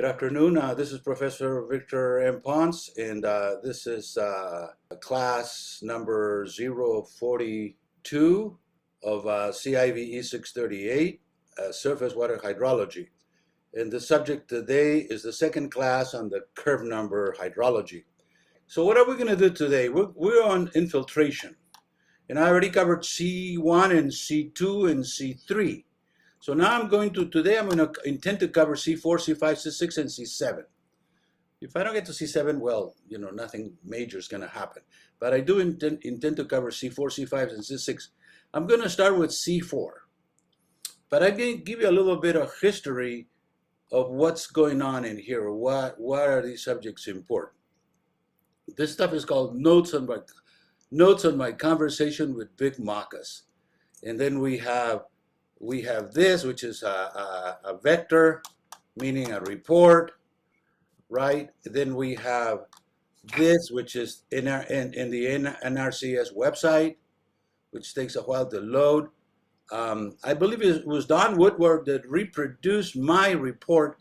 Good afternoon. This is Professor Victor M. Ponce, and this is class number 042 of CIVE 638, Surface Water Hydrology. And the subject today is the second class on the curve number hydrology. So what are we going to do today? We're on infiltration. And I already covered C1 and C2 and C3. So now today I'm going to intend to cover C4, C5, C6, and C7. If I don't get to C7, well, nothing major is going to happen. But I do intend to cover C4, C5, and C6. I'm going to start with C4. But I'm going to give you a little bit of history of what's going on in here. Why are these subjects important? This stuff is called Notes on My Conversation with Victor Mockus. And then we have this, which is a vector, meaning a report, right? Then we have this, which is in the NRCS website, which takes a while to load. I believe it was Don Woodward that reproduced my report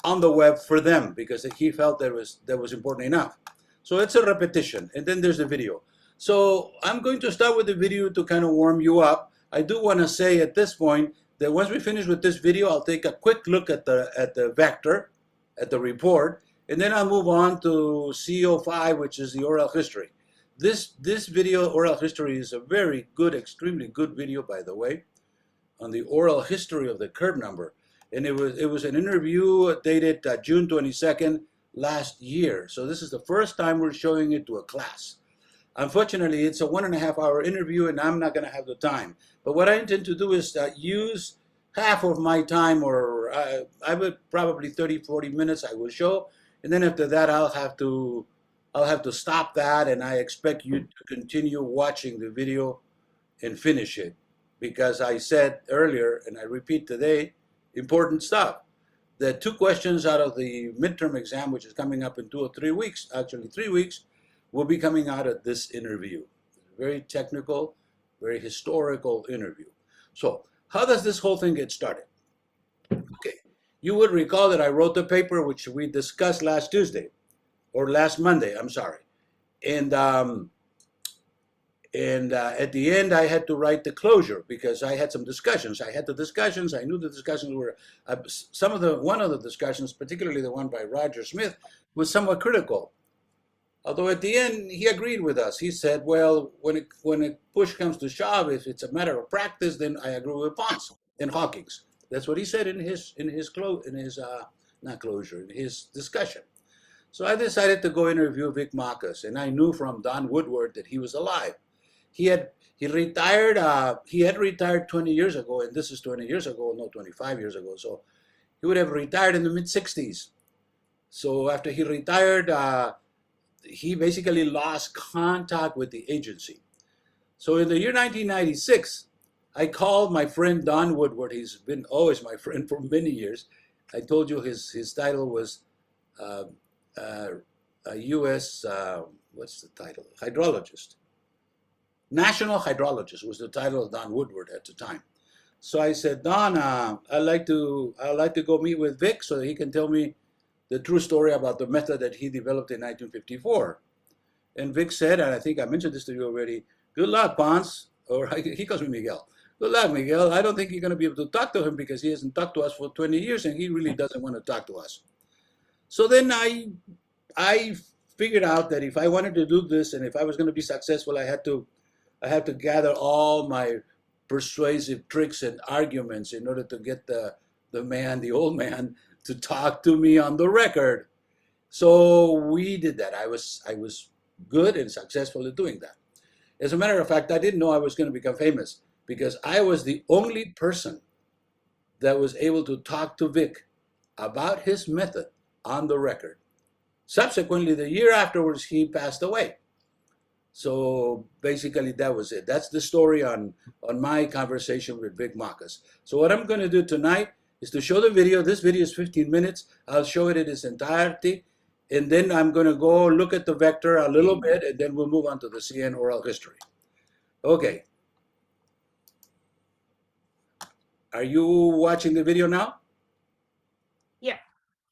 on the web for them because he felt that was important enough. So it's a repetition, and then there's the video. So I'm going to start with the video to kind of warm you up. I do want to say at this point that once we finish with this video, I'll take a quick look at the vector, at the report, and then I'll move on to CO5, which is the oral history. This video, oral history, is a very good, extremely good video, by the way, on the oral history of the curve number. And it was an interview dated June 22nd last year. So this is the first time we're showing it to a class. Unfortunately, it's a 1.5-hour interview, and I'm not going to have the time. But what I intend to do is use half of my time, or I would probably 30, 40 minutes I will show. And then after that, I'll have to stop that, and I expect you to continue watching the video and finish it. Because I said earlier, and I repeat today, important stuff. The 2 questions out of the midterm exam, which is coming up in 2 or 3 weeks, actually 3 weeks, will be coming out of this interview. Very technical, very historical interview. So how does this whole thing get started? Okay, you would recall that I wrote the paper which we discussed last Tuesday, or last Monday, I'm sorry. And at the end, I had to write the closure because I had some discussions. I knew the discussions were, one of the discussions, particularly the one by Roger Smith, was somewhat critical. Although at the end, he agreed with us. He said, well, when push comes to shove, if it's a matter of practice, then I agree with Ponce and Hawkins. That's what he said in his discussion. So I decided to go interview Vic Mockus, and I knew from Don Woodward that he was alive. He had retired 20 years ago, and this is 20 years ago, no, 25 years ago. So he would have retired in the mid-60s. So after he retired, he basically lost contact with the agency. So in the year 1996, I called my friend Don Woodward. He's been always my friend for many years. I told you his title was a U.S., what's the title? Hydrologist. National Hydrologist was the title of Don Woodward at the time. So I said, Don, I'd like to go meet with Vic so that he can tell me the true story about the method that he developed in 1954. And Vic said, and I think I mentioned this to you already, good luck, Ponce, or he calls me Miguel. Good luck, Miguel. I don't think you're going to be able to talk to him because he hasn't talked to us for 20 years and he really doesn't want to talk to us. So then I figured out that if I wanted to do this and if I was going to be successful, I had to gather all my persuasive tricks and arguments in order to get the old man, to talk to me on the record. So we did that. I was good and successful at doing that. As a matter of fact, I didn't know I was going to become famous because I was the only person that was able to talk to Vic about his method on the record. Subsequently, the year afterwards, he passed away. So basically, that was it. That's the story on my conversation with Vic Mockus. So what I'm going to do tonight is to show the video. This video is 15 minutes. I'll show it in its entirety. And then I'm going to go look at the vector a little bit, and then we'll move on to the CN oral history. Okay. Are you watching the video now? Yeah.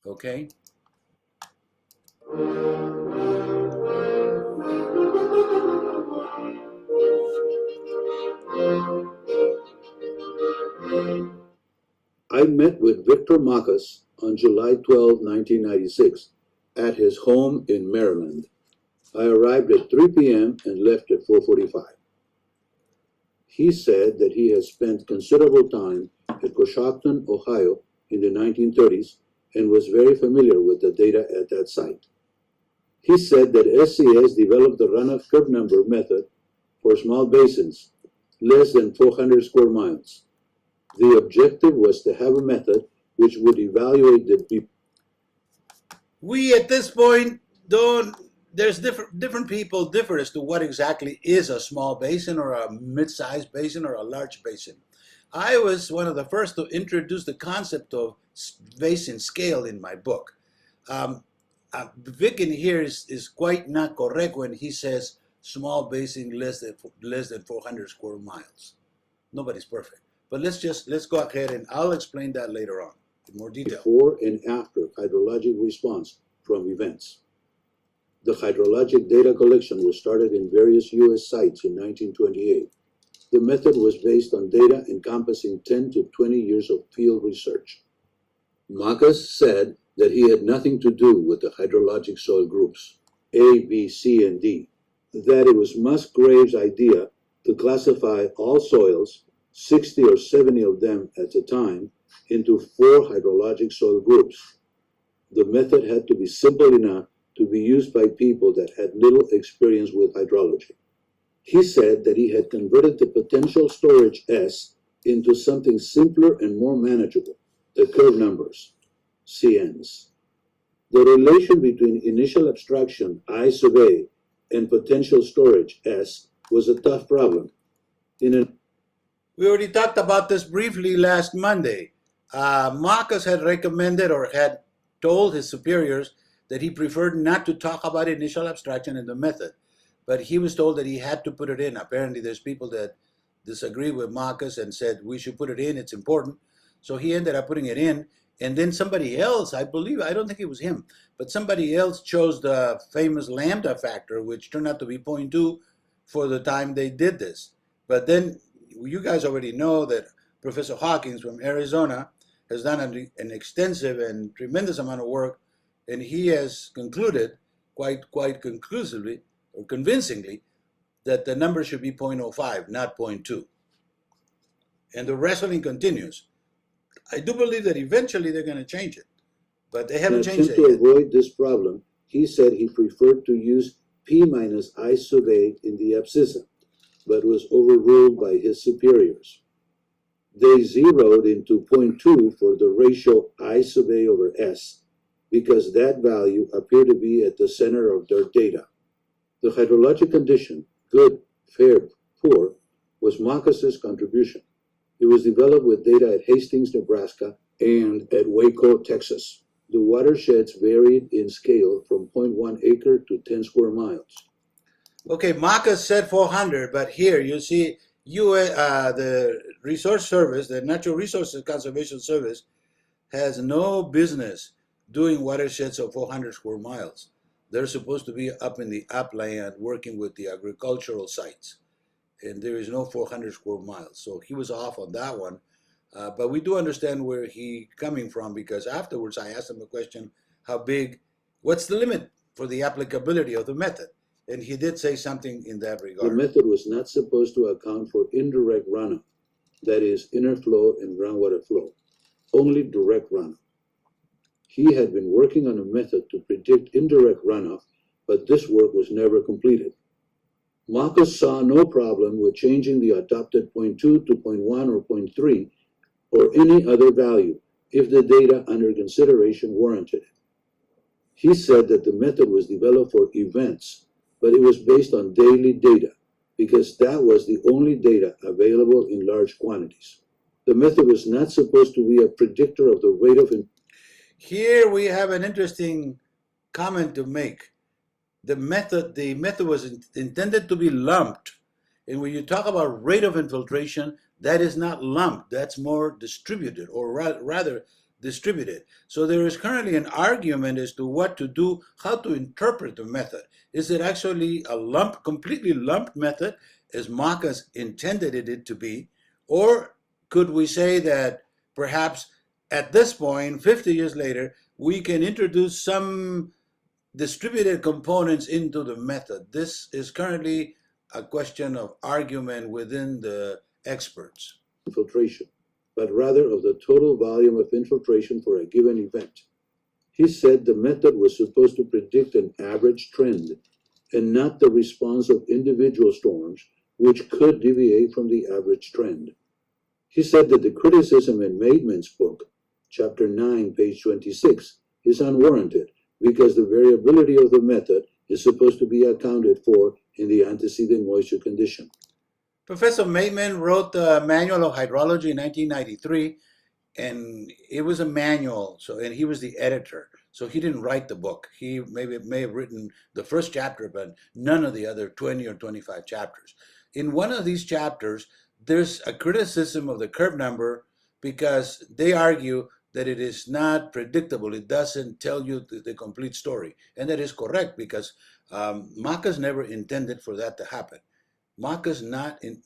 Okay? I met with Victor Mockus on July 12, 1996, at his home in Maryland. I arrived at 3 p.m. and left at 4:45. He said that he has spent considerable time at Coshocton, Ohio in the 1930s and was very familiar with the data at that site. He said that SCS developed the runoff curve number method for small basins, less than 400 square miles. The objective was to have a method which would evaluate the... We at this point don't, there's different people differ as to what exactly is a small basin or a mid-sized basin or a large basin. I was one of the first to introduce the concept of basin scale in my book. Vic in here is quite not correct when he says small basin less than 400 square miles. Nobody's perfect. But let's go ahead and I'll explain that later on in more detail. Before and after hydrologic response from events. The hydrologic data collection was started in various U.S. sites in 1928. The method was based on data encompassing 10 to 20 years of field research. Mockus said that he had nothing to do with the hydrologic soil groups, A, B, C, and D, that it was Musgrave's idea to classify all soils, 60 or 70 of them at a time, into 4 hydrologic soil groups. The method had to be simple enough to be used by people that had little experience with hydrology. He said that he had converted the potential storage S into something simpler and more manageable, the curve numbers, CNs. The relation between initial abstraction, I sub A, and potential storage, S, was a tough problem. We already talked about this briefly last Monday. Mockus had recommended or had told his superiors that he preferred not to talk about initial abstraction in the method, but he was told that he had to put it in. Apparently there's people that disagree with Mockus and said we should put it in, it's important. So he ended up putting it in, and then somebody else, I believe, I don't think it was him, but somebody else chose the famous lambda factor, which turned out to be 0.2 for the time they did this. But then you guys already know that Professor Hawkins from Arizona has done an extensive and tremendous amount of work, and he has concluded quite conclusively or convincingly that the number should be 0.05, not 0.2. And the wrestling continues. I do believe that eventually they're going to change it, but they haven't changed it yet. To avoid this problem, he said he preferred to use P minus I sub A in the abscissa, but was overruled by his superiors. They zeroed into 0.2 for the ratio I sub A over S, because that value appeared to be at the center of their data. The hydrologic condition, good, fair, poor, was Mockus's contribution. It was developed with data at Hastings, Nebraska, and at Waco, Texas. The watersheds varied in scale from 0.1 acre to 10 square miles. Okay, Mockus said 400, but here you see the Resource Service, the Natural Resources Conservation Service, has no business doing watersheds of 400 square miles. They're supposed to be up in the upland working with the agricultural sites, and there is no 400 square miles. So he was off on that one, but we do understand where he's coming from, because afterwards I asked him a question, how big, what's the limit for the applicability of the method? And he did say something in that regard. The method was not supposed to account for indirect runoff, that is, inner flow and groundwater flow, only direct runoff. He had been working on a method to predict indirect runoff, but this work was never completed. Mockus saw no problem with changing the adopted 0.2 to 0.1 or 0.3 or any other value if the data under consideration warranted it. He said that the method was developed for events, but it was based on daily data because that was the only data available in large quantities. The method was not supposed to be a predictor of the rate of... Here we have an interesting comment to make. The method was intended to be lumped. And when you talk about rate of infiltration, that is not lumped. That's more distributed, or rather, distributed. So there is currently an argument as to what to do, how to interpret the method. Is it actually a completely lumped method, as Mockus intended it to be, or could we say that perhaps at this point, 50 years later, we can introduce some distributed components into the method? This is currently a question of argument within the experts. Infiltration, but rather of the total volume of infiltration for a given event. He said the method was supposed to predict an average trend and not the response of individual storms, which could deviate from the average trend. He said that the criticism in Maidment's book, chapter 9, page 26, is unwarranted because the variability of the method is supposed to be accounted for in the antecedent moisture condition. Professor Maidment wrote the Manual of Hydrology in 1993, and it was a manual, and he was the editor. So he didn't write the book. He may have written the first chapter, but none of the other 20 or 25 chapters. In one of these chapters, there's a criticism of the curve number because they argue that it is not predictable. It doesn't tell you the complete story. And that is correct because Mockus never intended for that to happen. Mockus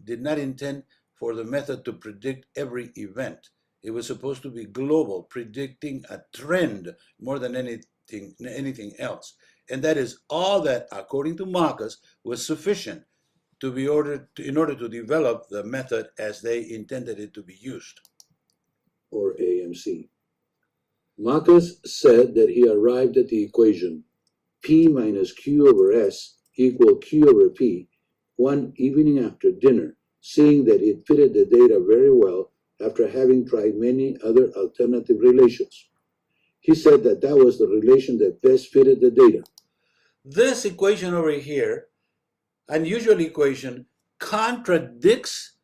did not intend for the method to predict every event. It was supposed to be global, predicting a trend more than anything else. And that is all that, according to Mockus, was sufficient in order to develop the method as they intended it to be used. Or AMC. Mockus said that he arrived at the equation P minus Q over S equal Q over P one evening after dinner, seeing that it fitted the data very well after having tried many other alternative relations. He said that that was the relation that best fitted the data. This equation over here, unusual equation, contradicts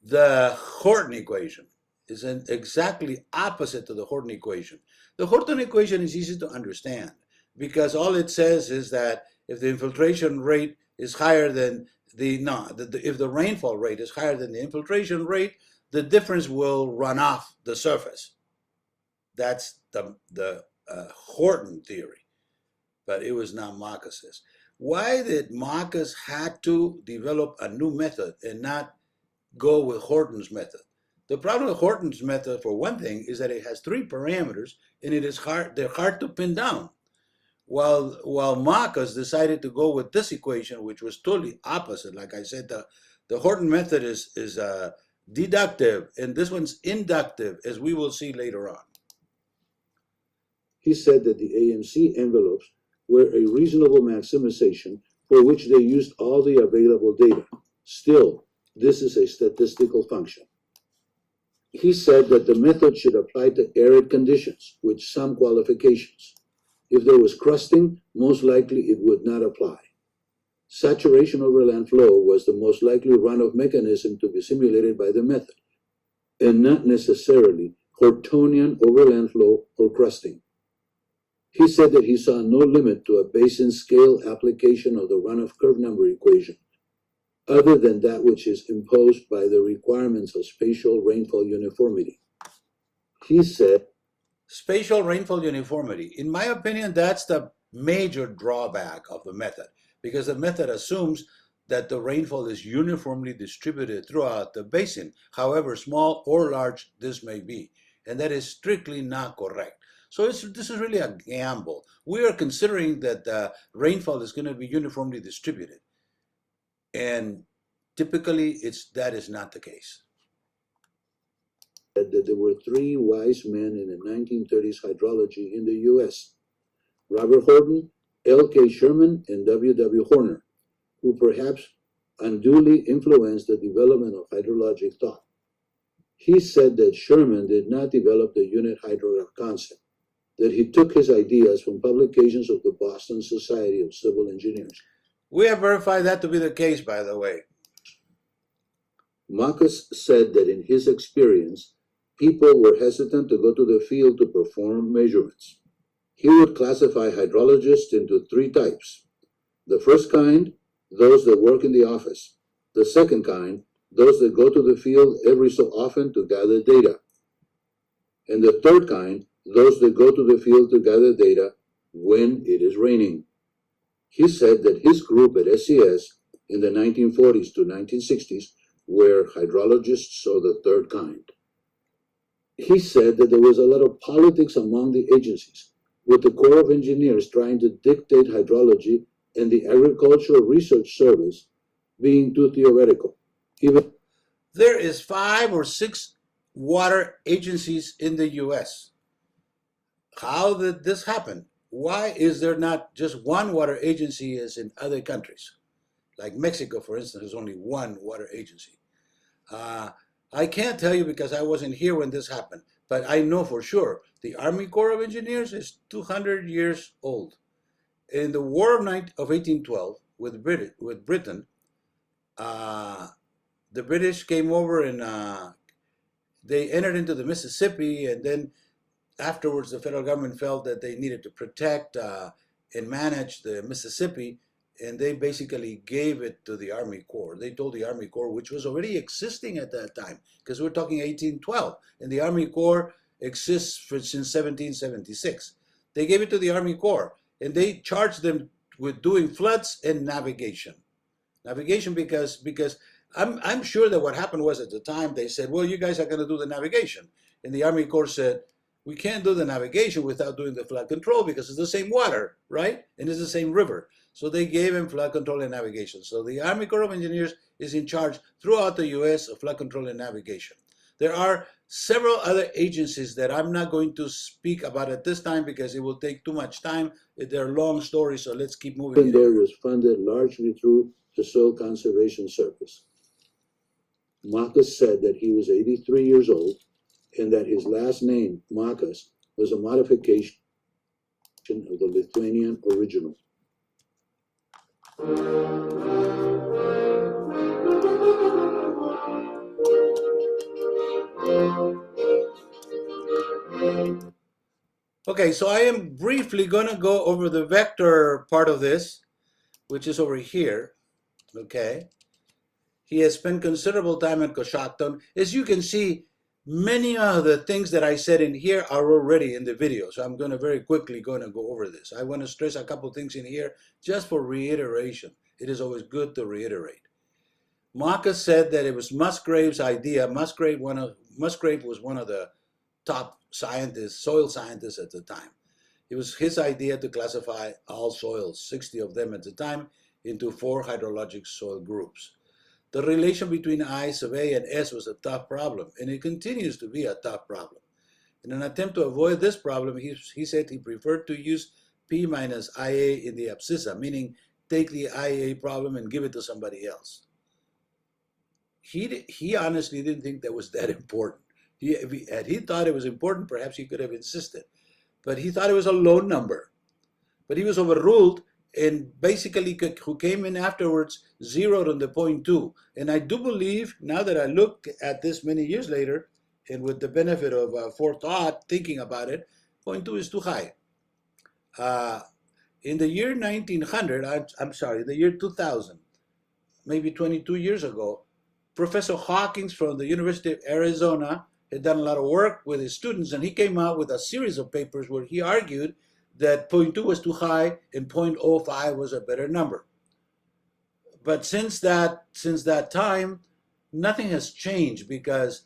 the Horton equation. It's exactly opposite to the Horton equation. The Horton equation is easy to understand because all it says is that if the infiltration rate is higher than if the rainfall rate is higher than the infiltration rate, the difference will run off the surface. That's the Horton theory, but it was not Mockus's. Why did Mockus had to develop a new method and not go with Horton's method? The problem with Horton's method, for one thing, is that it has 3 parameters and they're hard to pin down. While Mockus decided to go with this equation, which was totally opposite. Like I said, the Horton method is deductive, and this one's inductive, as we will see later on. He said that the AMC envelopes were a reasonable maximization for which they used all the available data. Still, this is a statistical function. He said that the method should apply to arid conditions with some qualifications. If there was crusting, most likely it would not apply. Saturation over land flow was the most likely runoff mechanism to be simulated by the method, and not necessarily Hortonian overland flow or crusting. He said that he saw no limit to a basin scale application of the runoff curve number equation, other than that which is imposed by the requirements of spatial rainfall uniformity. He said, Spatial rainfall uniformity. In my opinion, that's the major drawback of the method, because the method assumes that the rainfall is uniformly distributed throughout the basin, however small or large this may be. And that is strictly not correct. So this is really a gamble. We are considering that the rainfall is going to be uniformly distributed. And typically, that is not the case. That there were 3 wise men in the 1930s hydrology in the U.S., Robert Horton, L.K. Sherman, and W.W. Horner, who perhaps unduly influenced the development of hydrologic thought. He said that Sherman did not develop the unit hydrograph concept, that he took his ideas from publications of the Boston Society of Civil Engineers. We have verified that to be the case, by the way. Mockus said that in his experience, people were hesitant to go to the field to perform measurements. He would classify hydrologists into 3 types. The first kind, those that work in the office. The second kind, those that go to the field every so often to gather data. And the third kind, those that go to the field to gather data when it is raining. He said that his group at SCS in the 1940s to 1960s were hydrologists of the third kind. He said that there was a lot of politics among the agencies, with the Corps of Engineers trying to dictate hydrology and the Agricultural Research Service being too theoretical. Even There is 5 or 6 water agencies in the U.S. How did this happen? Why is there not just one water agency as in other countries? Like Mexico, for instance, there's only one water agency. I can't tell you because I wasn't here when this happened, but I know for sure the Army Corps of Engineers is 200 years old. In the War of 1812 with Britain, the British came over and they entered into the Mississippi, and then afterwards the federal government felt that they needed to protect and manage the Mississippi, and they basically gave it to the Army Corps. They told the Army Corps, which was already existing at that time, because we're talking 1812, and the Army Corps exists since 1776. They gave it to the Army Corps, and they charged them with doing floods and navigation. Navigation because I'm sure that what happened was at the time they said, well, you guys are going to do the navigation. And the Army Corps said, we can't do the navigation without doing the flood control because it's the same water, right? And it's the same river. So they gave him flood control and navigation. So the Army Corps of Engineers is in charge throughout the U.S. of flood control and navigation. There are several other agencies that I'm not going to speak about at this time because it will take too much time. They're long stories, so let's keep moving. Even though it was funded largely through the Soil Conservation Service. Mockus said that he was 83 years old and that his last name, Mockus, was a modification of the Lithuanian original. Okay, so I am briefly going to go over the vector part of this, which is over here. Okay. He has spent considerable time at Coshocton. As you can see, many of the things that I said in here are already in the video, so I'm going to very quickly go over this. I want to stress a couple things in here just for reiteration. It is always good to reiterate. Mockus said that it was Musgrave's idea. Musgrave was one of the top scientists, soil scientists at the time. It was his idea to classify all soils, 60 of them at the time, into 4 hydrologic soil groups. The relation between I sub A and S was a tough problem, and it continues to be a tough problem. In an attempt to avoid this problem, he said he preferred to use P minus IA in the abscissa, meaning take the IA problem and give it to somebody else. He honestly didn't think that was that important. Had he thought it was important, perhaps he could have insisted. But he thought it was a low number. But he was overruled, and basically who came in afterwards zeroed on the 0.2. And I do believe, now that I look at this many years later, and with the benefit of forethought, thinking about it, 0.2 is too high. In the year 1900, the year 2000, maybe 22 years ago, Professor Hawkins from the University of Arizona had done a lot of work with his students, and he came out with a series of papers where he argued that 0.2 was too high and 0.05 was a better number. But since that time, nothing has changed because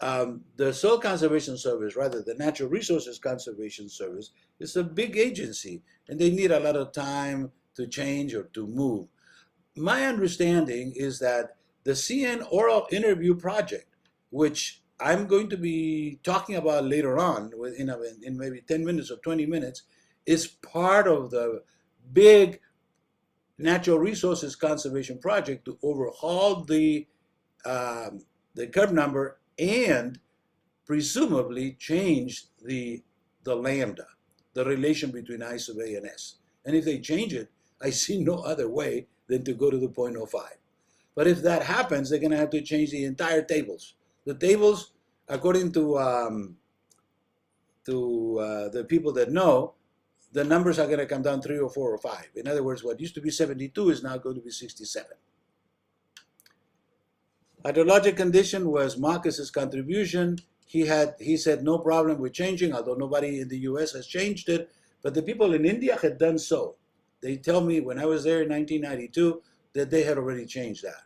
the Soil Conservation Service, rather the Natural Resources Conservation Service, is a big agency, and they need a lot of time to change or to move. My understanding is that the CN Oral Interview Project, which I'm going to be talking about later on in maybe 10 minutes or 20 minutes, is part of the big Natural Resources Conservation Project to overhaul the curve number and presumably change the lambda, the relation between I sub A and S. And if they change it, I see no other way than to go to the 0.05. But if that happens, they're going to have to change the entire tables. The tables, according to the people that know, the numbers are going to come down 3 or 4 or 5. In other words, what used to be 72 is now going to be 67. Hydrologic condition was Mockus's contribution. he said no problem with changing, although nobody in the US has changed it, but the people in India had done so. They tell me when I was there in 1992 that they had already changed that.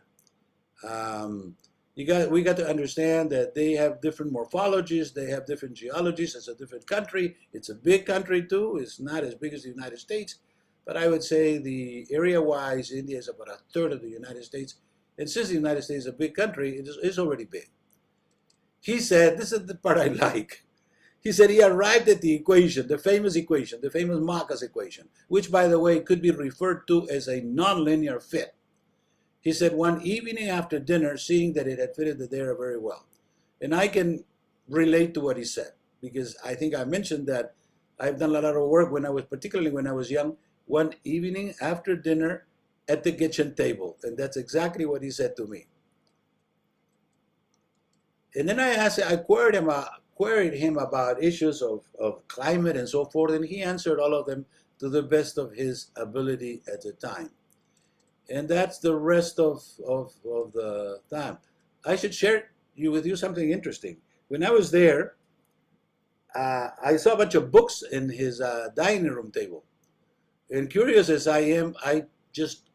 We got to understand that they have different morphologies, they have different geologies. It's a different country. It's a big country too. It's not as big as the United States, but I would say the area-wise, India is about a third of the United States. And since the United States is a big country, it's already big. He said, this is the part I like. He said he arrived at the equation, the famous Mockus equation, which, by the way, could be referred to as a nonlinear fit. He said one evening after dinner, seeing that it had fitted the data very well. And I can relate to what he said, because I think I mentioned that I've done a lot of work particularly when I was young, one evening after dinner at the kitchen table. And that's exactly what he said to me. And then I queried him about issues of climate and so forth, and he answered all of them to the best of his ability at the time. And that's the rest of the time. I should share with you something interesting. When I was there, I saw a bunch of books in his dining room table. And curious as I am, I just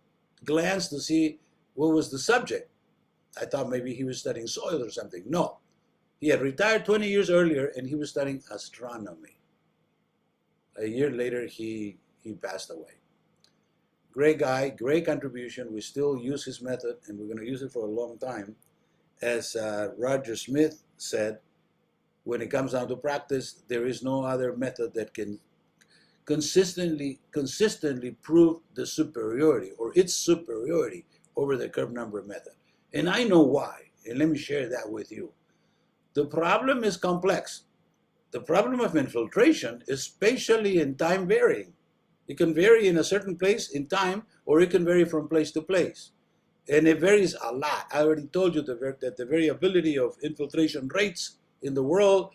glanced to see what was the subject. I thought maybe he was studying soil or something. No. He had retired 20 years earlier, and he was studying astronomy. A year later, he passed away. Great guy, great contribution. We still use his method, and we're going to use it for a long time. As Roger Smith said, when it comes down to practice, there is no other method that can consistently prove the superiority or its superiority over the curve number method. And I know why, and let me share that with you. The problem is complex. The problem of infiltration is spatially and time varying. It can vary in a certain place in time, or it can vary from place to place. And it varies a lot. I already told you that the variability of infiltration rates in the world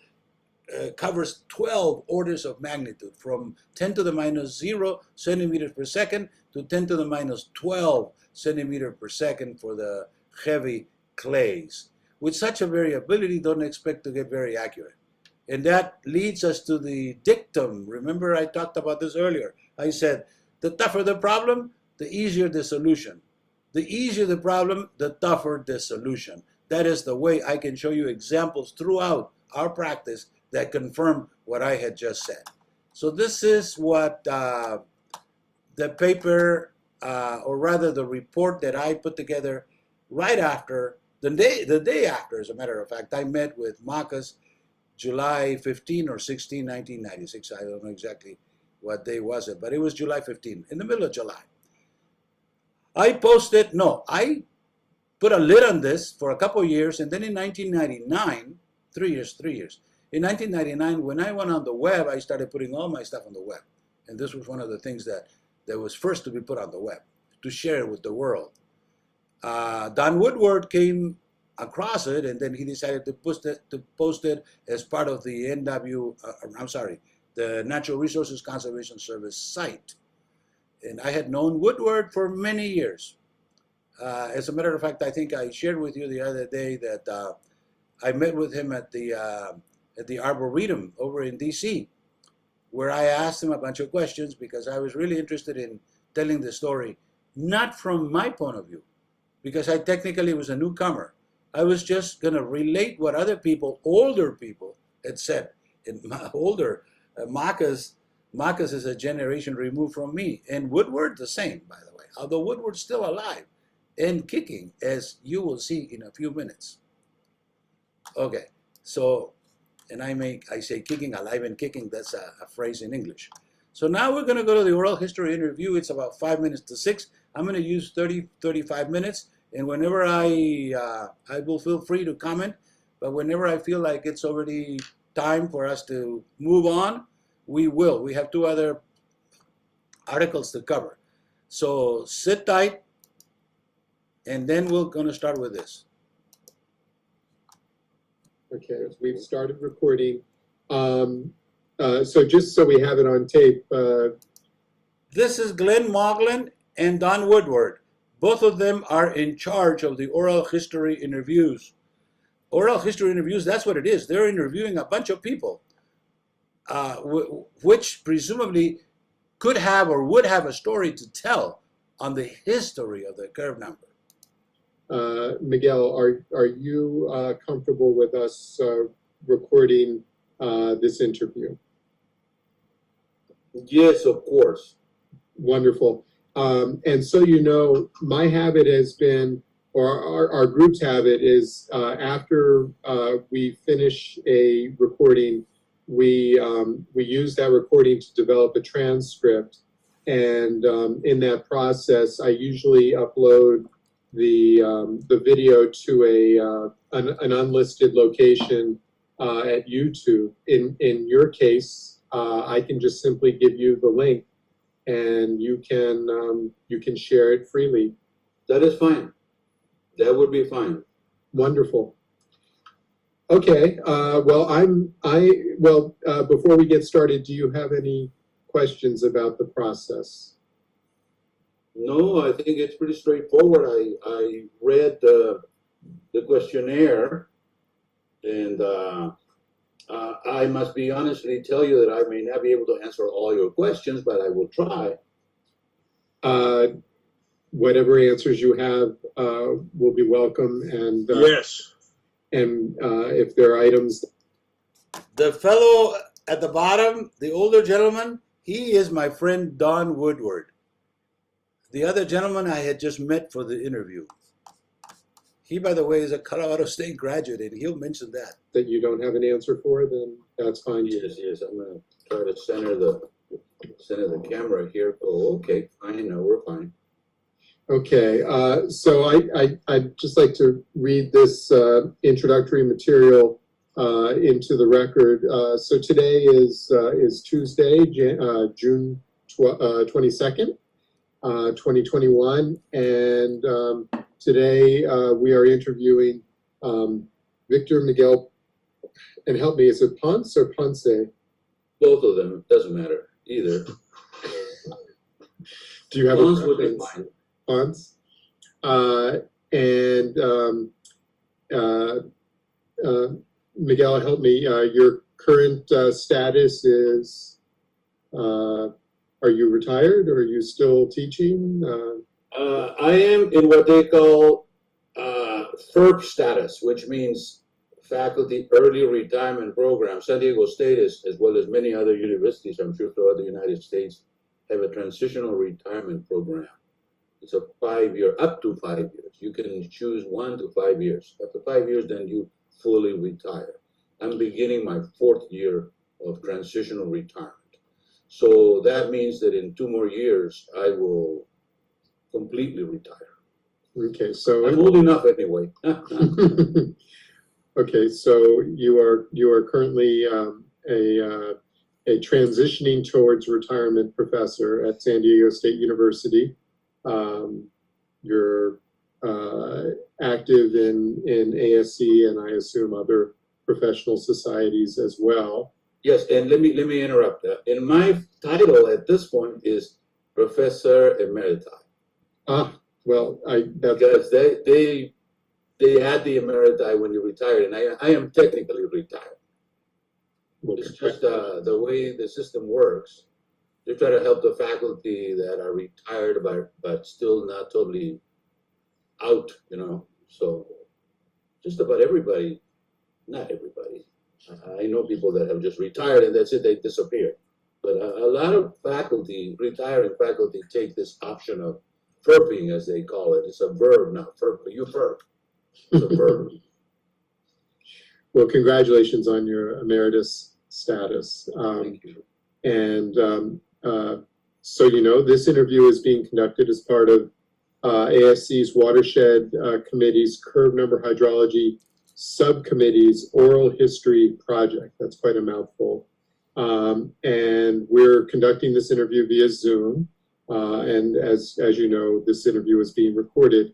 covers 12 orders of magnitude, from 10 to the minus 0 centimeters per second to 10 to the minus 12 centimeters per second for the heavy clays. With such a variability, don't expect to get very accurate. And that leads us to the dictum. Remember, I talked about this earlier. I said, the tougher the problem, the easier the solution. The easier the problem, the tougher the solution. That is the way I can show you examples throughout our practice that confirm what I had just said. So this is what the paper, or rather the report that I put together right after, the day after, as a matter of fact, I met with Mockus July 15 or 16, 1996. I don't know exactly what day was it, but it was July 15, in the middle of July. I put a lid on this for a couple of years, and then in 1999, 3 years. In 1999, when I went on the web, I started putting all my stuff on the web. And this was one of the things that was first to be put on the web, to share with the world. Don Woodward came across it, and then he decided to post it as part of the the Natural Resources Conservation Service site. And I had known Woodward for many years. As a matter of fact, I think I shared with you the other day that I met with him at the Arboretum over in DC, where I asked him a bunch of questions because I was really interested in telling the story, not from my point of view, because I technically was a newcomer. I was just going to relate what other people, older people, had said. And Mockus is a generation removed from me. And Woodward, the same, by the way. Although Woodward's still alive and kicking, as you will see in a few minutes. Okay, so, and I say kicking, alive and kicking, that's a phrase in English. So now we're going to go to the oral history interview. It's about 5 minutes to 6. I'm going to use 35 minutes. And whenever I will feel free to comment, but whenever I feel like it's already time for us to move on, we will. We have 2 other articles to cover. So sit tight, and then we're going to start with this. Okay, we've started recording. So just so we have it on tape. This is Glenn Moglen and Don Woodward. Both of them are in charge of the oral history interviews. oral history interviews, that's what it is. They're interviewing a bunch of people, which presumably could have or would have a story to tell on the history of the curve number. Miguel, are you comfortable with us recording this interview? Yes, of course. Wonderful. And so you know, my habit has been, or our group's habit is, after we finish a recording, we use that recording to develop a transcript. And in that process, I usually upload the video to an unlisted location at YouTube. In your case, I can just simply give you the link, and you can share it freely. That is fine. That would be fine. Wonderful. Okay. Before we get started, do you have any questions about the process? No, I think it's pretty straightforward. I read the questionnaire, and I must be honestly tell you that I may not be able to answer all your questions, but I will try. Whatever answers you have will be welcome, and Yes. And if there are items. The fellow at the bottom, the older gentleman, he is my friend Don Woodward. The other gentleman I had just met for the interview. He, by the way, is a Colorado State graduate, and he'll mention that. That you don't have an answer for, then that's fine. Yes, yes. I'm going to try to center the camera here. Oh, okay. Fine. No, we're fine. Okay. So I'd just like to read this introductory material into the record. So today is Tuesday, June 22nd, 2021, and today we are interviewing Victor Miguel, and help me, is it Ponce or Ponce? Both of them. It doesn't matter either. Do you have Ponce a would be preference? fine. Ponce. Miguel, help me. Your current status is, are you retired or are you still teaching? I am in what they call FERP status, which means Faculty Early Retirement Program. San Diego State, as well as many other universities, I'm sure throughout the United States, have a transitional retirement program. It's a 5-year, up to 5 years. You can choose 1 to 5 years. After 5 years, then you fully retire. I'm beginning my 4th year of transitional retirement. So that means that in 2 more years, I will completely retire. Okay, so I'm old enough anyway. okay, so you are currently a transitioning towards retirement professor at San Diego State University. You're active in ASC and I assume other professional societies as well. Yes, and let me interrupt that. And my title at this point is Professor Emeriti. Ah, well, because they add the emeriti when you retire, and I am technically retired. It's just the way the system works. They try to help the faculty that are retired but still not totally out, you know. So just about everybody, not everybody. I know people that have just retired and that's it, they disappear. But a lot of faculty, retiring faculty, take this option of FERPing, as they call it. It's a verb now, FERP. You FERP. It's a verb. Well, congratulations on your emeritus status. Thank you. And so, you know, this interview is being conducted as part of ASC's Watershed Committee's Curve Number Hydrology Subcommittee's Oral History Project. That's quite a mouthful. And we're conducting this interview via Zoom. And as you know, this interview is being recorded.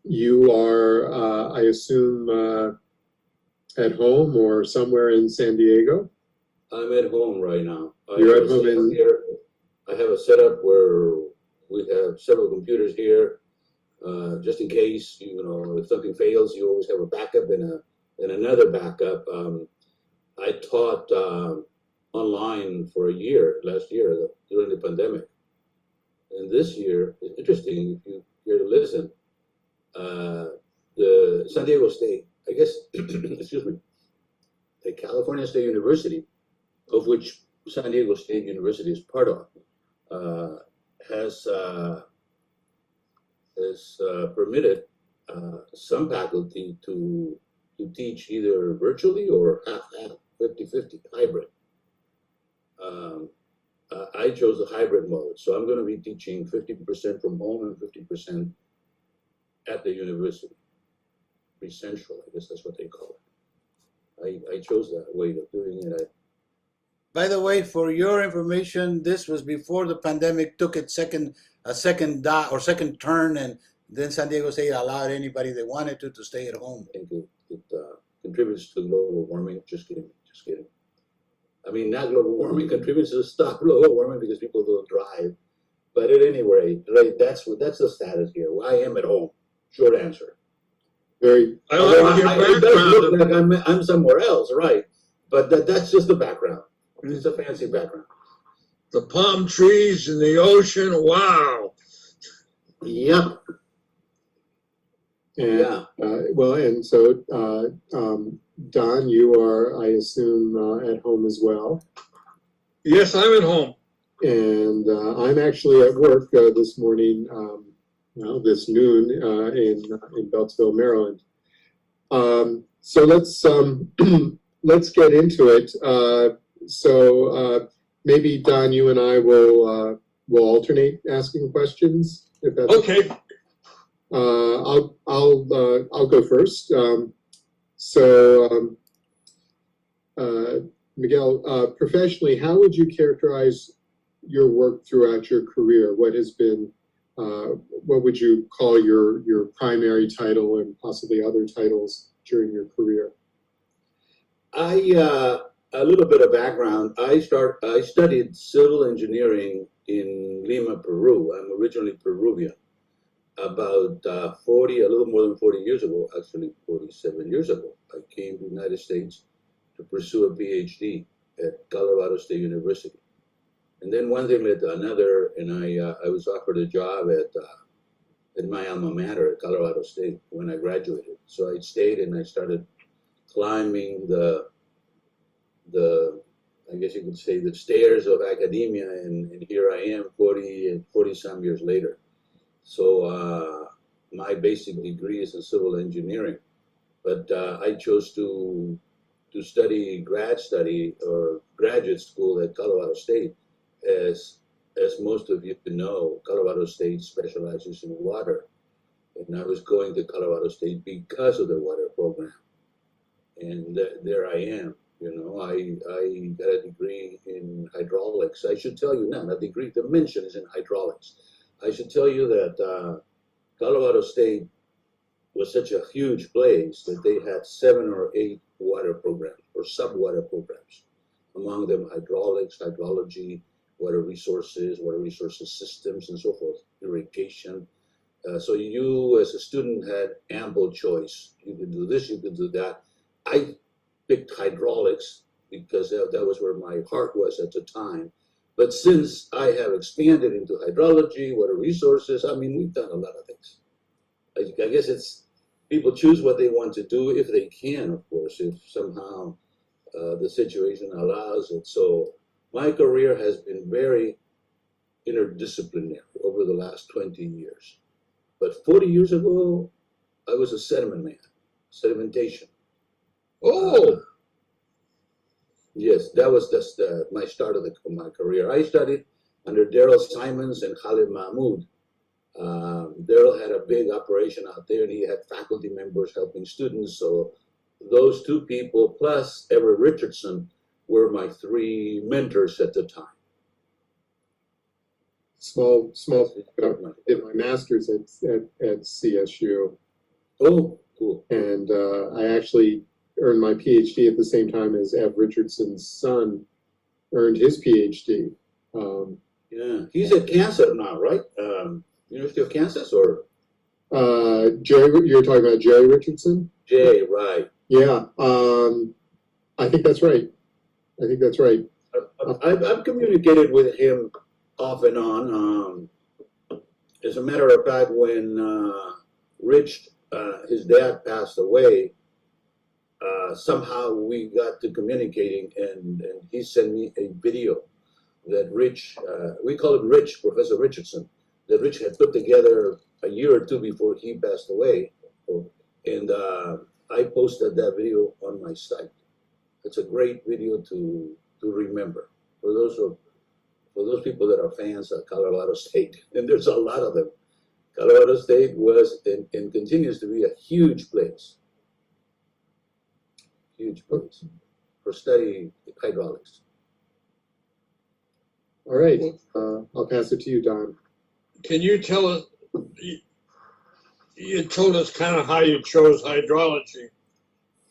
You are, I assume, at home or somewhere in San Diego? I'm at home right now. You're at home here. I have a setup where we have several computers here. just in case, if something fails, you always have a backup and another backup. I taught online for a year, last year, during the pandemic. And this year, it's interesting, if you care to listen, the San Diego State, I guess, excuse me, the California State University, of which San Diego State University is part of, has permitted some faculty to teach either virtually or half-half, 50-50, hybrid. I chose the hybrid mode, so I'm going to be teaching 50% from home and 50% at the university. Presential, I guess that's what they call it. I chose that way of doing it. By the way, for your information, this was before the pandemic took its second turn, and then San Diego State allowed anybody they wanted to stay at home. I think it contributes to global warming. Just kidding. I mean, not global warming contributes to stop global warming because people don't drive. But at any rate, right, that's the status here. I am at home. Short answer. Very. I like your It does look background. like I'm somewhere else, right? But that's just the background. It's a fancy background. The palm trees and the ocean, wow. Yep. And, Yeah. well, and so, Don, you are, I assume, at home as well. Yes, I'm at home. And I'm actually at work this morning, this noon in Beltsville, Maryland. So let's let's get into it. Maybe Don, you and I will alternate asking questions. If that's Okay. I'll go first. Miguel, professionally, how would you characterize your work throughout your career? What has been, what would you call your primary title and possibly other titles during your career? A little bit of background. I studied civil engineering in Lima, Peru. I'm originally Peruvian. About a little more than 40 years ago, actually 47 years ago, I came to the United States to pursue a PhD at Colorado State University. And then one thing led to another, and I was offered a job at my alma mater at Colorado State when I graduated. So I stayed and I started climbing the I guess you could say the stairs of academia, and here I am 40 some years later. So my basic degree is in civil engineering, but I chose to study graduate school at Colorado State. As most of you know, Colorado State specializes in water, and I was going to Colorado State because of the water program, and there I am. I got a degree in hydraulics. I should tell you now, a degree, the mention is in hydraulics. I should tell you that Colorado State was such a huge place that they had 7 or 8 water programs or sub-water programs. Among them, hydraulics, hydrology, water resources systems, and so forth, irrigation. So you, as a student, had ample choice. You could do this, you could do that. I picked hydraulics because that was where my heart was at the time. But since I have expanded into hydrology, water resources, I mean, we've done a lot of things. I guess it's people choose what they want to do if they can, of course, if somehow the situation allows it. So my career has been very interdisciplinary over the last 20 years. But 40 years ago, I was a sediment man, sedimentation. Oh, Yes, that was just my start of my career. I studied under Daryl Simons and Khalid Mahmoud. Daryl had a big operation out there, and he had faculty members helping students. So those two people, plus Everett Richardson, were my 3 mentors at the time. Small. Did my master's at CSU. Oh, cool. And I actually earned my PhD at the same time as Ev Richardson's son earned his PhD. Yeah, he's at Kansas now, right? University of Kansas, or? Jerry, you're talking about Jerry Richardson? Jay, right. Yeah, I think that's right. I think that's right. I've communicated with him off and on. As a matter of fact, when Rich, his dad, passed away, somehow we got to communicating, and he sent me a video that Rich, we call him Rich, Professor Richardson, that Rich had put together a year or two before he passed away. And I posted that video on my site. It's a great video to remember for those people that are fans of Colorado State, and there's a lot of them. Colorado State was and continues to be a huge place for studying hydraulics. All right, I'll pass it to you, Don. Can you tell us, you told us kind of how you chose hydrology,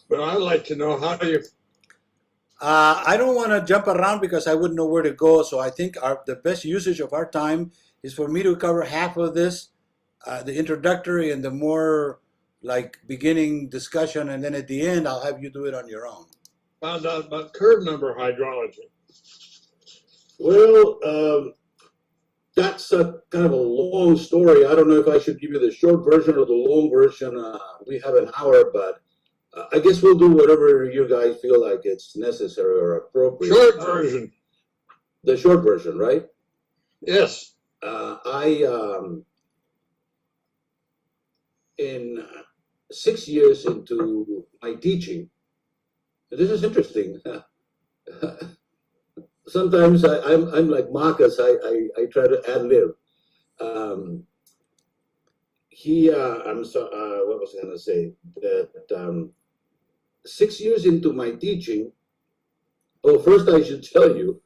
but I'd like to know how you. I don't want to jump around because I wouldn't know where to go. So I think the best usage of our time is for me to cover half of this, the introductory and the more like beginning discussion, and then at the end I'll have you do it on your own. Found out about curve number hydrology. Well, that's a kind of a long story. I don't know if I should give you the short version or the long version. We have an hour, but I guess we'll do whatever you guys feel like it's necessary or appropriate. Short version. The short version, right? Yes. In 6 years into my teaching, this is interesting. Sometimes I'm like Mockus. I try to ad lib. I'm sorry. What was I going to say? That 6 years into my teaching. Oh, first I should tell you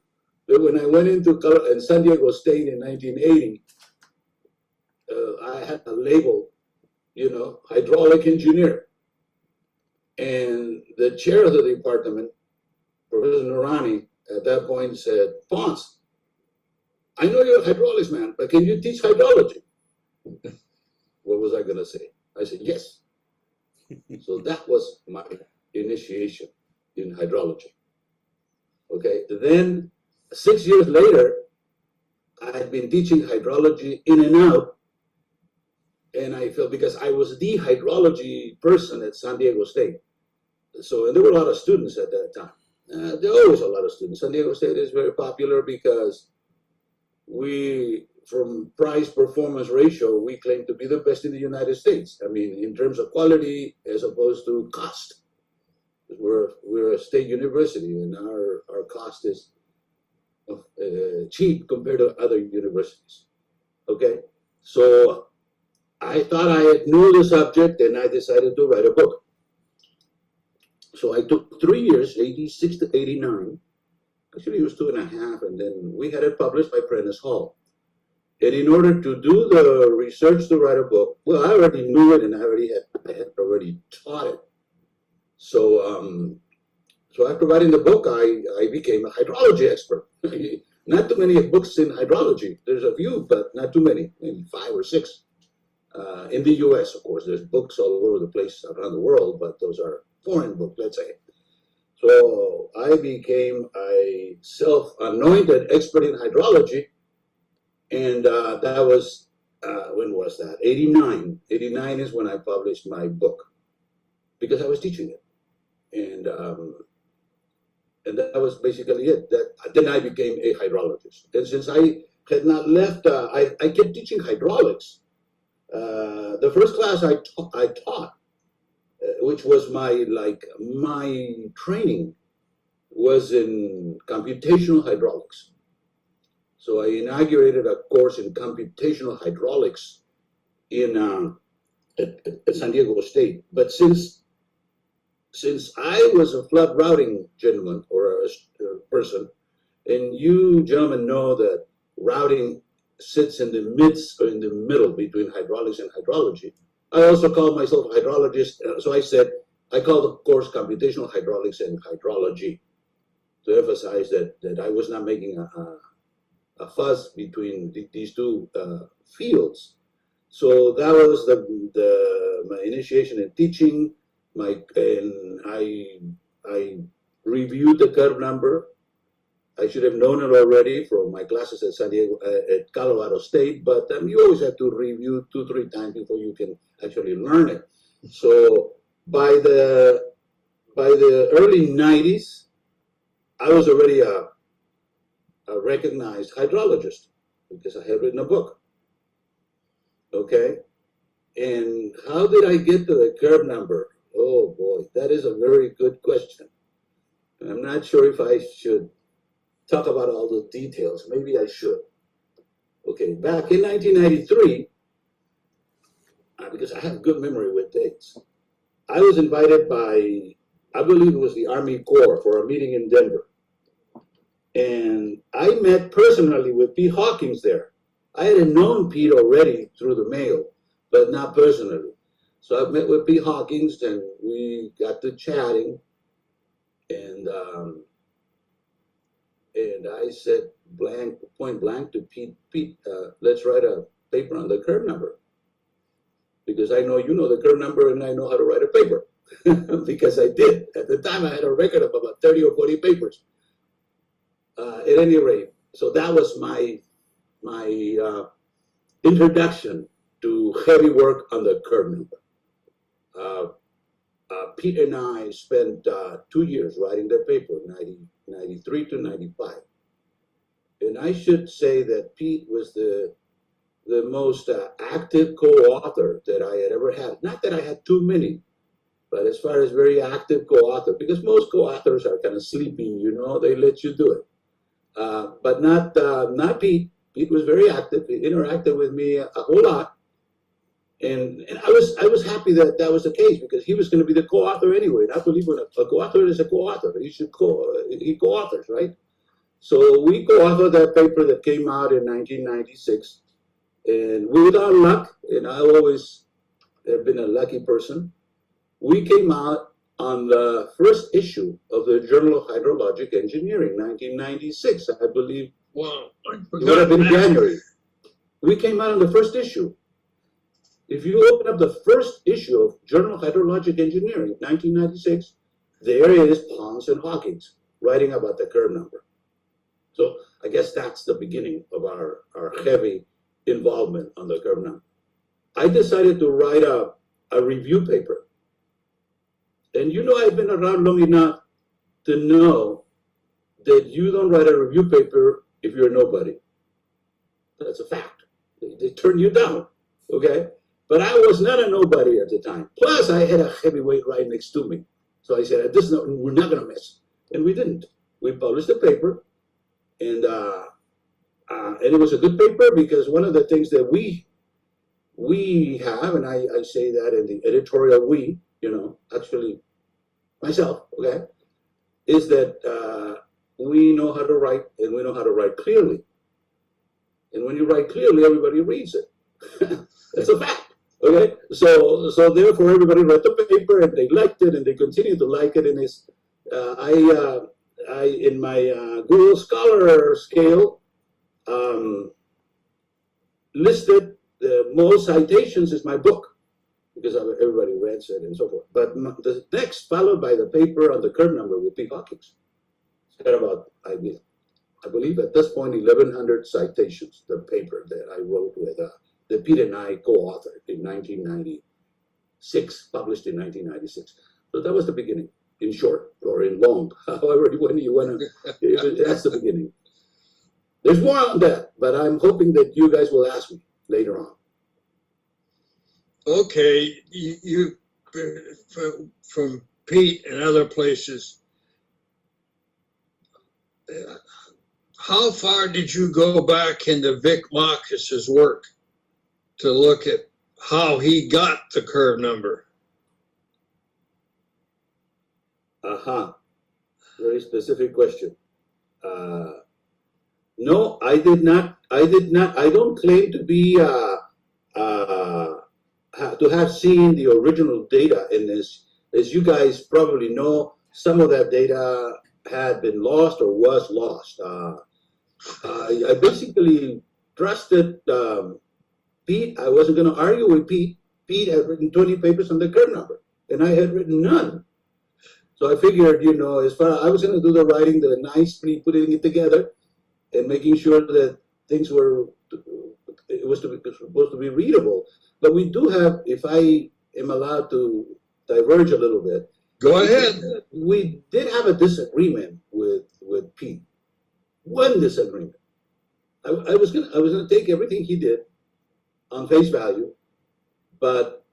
that when I went into San Diego State in 1980, I had a label, hydraulic engineer, and the chair of the department, Professor Noorani, at that point said, "Ponce, I know you're a hydraulics man, but can you teach hydrology?" What was I going to say? I said, yes. So that was my initiation in hydrology. Okay, then 6 years later, I had been teaching hydrology in and out, and I felt because I was the hydrology person at San Diego State. So, and there were a lot of students at that time. There are always a lot of students. San Diego State is very popular because from price performance ratio, we claim to be the best in the United States. I mean, in terms of quality as opposed to cost. We're a state university, and our cost is cheap compared to other universities. Okay, so I thought I knew the subject, and I decided to write a book. So I took 3 years, 86 to 89. Actually, it was 2.5, and then we had it published by Prentice Hall. And in order to do the research to write a book, well, I already knew it, and I had already taught it. So, so after writing the book, I became a hydrology expert. Not too many books in hydrology. There's a few, but not too many, maybe 5 or 6. In the U.S., of course, there's books all over the place around the world, but those are foreign books, let's say. So I became a self-anointed expert in hydrology, and that was, when was that? 89. 89 is when I published my book, because I was teaching it. And that was basically it. Then I became a hydrologist. And since I had not left, I kept teaching hydraulics. The first class I taught, which was my training, was in computational hydraulics. So I inaugurated a course in computational hydraulics at San Diego State. But since I was a flood routing gentleman or a person, and you gentlemen know that routing sits in the midst or in the middle between hydraulics and hydrology. I also call myself a hydrologist, so I said I call the course computational hydraulics and hydrology to emphasize that I was not making a fuss between these two fields. So that was my initiation in teaching. And I reviewed the curve number. I should have known it already from my classes at San Diego, at Colorado State, but you always have to review 2-3 times before you can actually learn it. So by the early 90s, I was already a recognized hydrologist because I had written a book. Okay, and how did I get to the curve number? Oh boy, that is a very good question. I'm not sure if I should talk about all the details. Maybe I should. Okay, back in 1993, because I have good memory with dates, I was invited by, I believe it was the Army Corps, for a meeting in Denver. And I met personally with Pete Hawkins there. I had known Pete already through the mail, but not personally. So I met with Pete Hawkins and we got to chatting. And I said point blank to Pete, let's write a paper on the curve number. Because I know you know the curve number and I know how to write a paper. Because I did. At the time I had a record of about 30 or 40 papers. At any rate, so that was my introduction to heavy work on the curve number. Pete and I spent 2 years writing the paper, 93 to 95. And I should say that Pete was the most active co-author that I had ever had. Not that I had too many, but as far as very active co-author, because most co-authors are kind of sleeping, you know, they let you do it. But not Pete. Pete was very active. He interacted with me a whole lot. And I was happy that that was the case because he was going to be the co-author anyway. And I believe when a co-author is a co-author, he co-authors, right? So we co-authored that paper that came out in 1996. And with our luck, and I always have been a lucky person, we came out on the first issue of the Journal of Hydrologic Engineering, 1996, I believe. Wow, I It would have been forgot that. January. We came out on the first issue. If you open up the first issue of Journal of Hydrologic Engineering, 1996, there is Ponce and Hawkins writing about the curve number. So I guess that's the beginning of our heavy involvement on the curve number. I decided to write a review paper. And you know I've been around long enough to know that you don't write a review paper if you're nobody. That's a fact. They turn you down, okay? But I was not a nobody at the time. Plus, I had a heavyweight right next to me. So I said, we're not going to miss. And we didn't. We published the paper. And it was a good paper because one of the things that we have, and I say that in the editorial we, you know, actually myself, okay, is that we know how to write and we know how to write clearly. And when you write clearly, everybody reads it. That's a fact. Okay, so therefore everybody read the paper and they liked it and they continue to like it. And it's I in my Google Scholar scale listed the most citations is my book because everybody reads it and so forth. But the next followed by the paper on the curve number with Pete Hawkins. It's got about I believe at this point 1,100 citations. The paper that I wrote with. That Pete and I co-authored in 1996, published in 1996. So that was the beginning, in short, or in long, however when you want to, that's the beginning. There's more on that, but I'm hoping that you guys will ask me later on. Okay, you from Pete and other places, how far did you go back into Vic Mockus's work to look at how he got the curve number? Very specific question. No, I did not. I don't claim to be to have seen the original data in this. As you guys probably know, some of that data had been lost or was lost. I basically trusted Pete, I wasn't going to argue with Pete. Pete had written 20 papers on the curve number, and I had written none. So I figured, you know, as far as I was going to do the writing, the nicely putting it together and making sure that things were, it was supposed to be readable. But we do have, if I am allowed to diverge a little bit. Go ahead. We did have a disagreement with Pete. One disagreement. I was gonna take everything he did on face value, but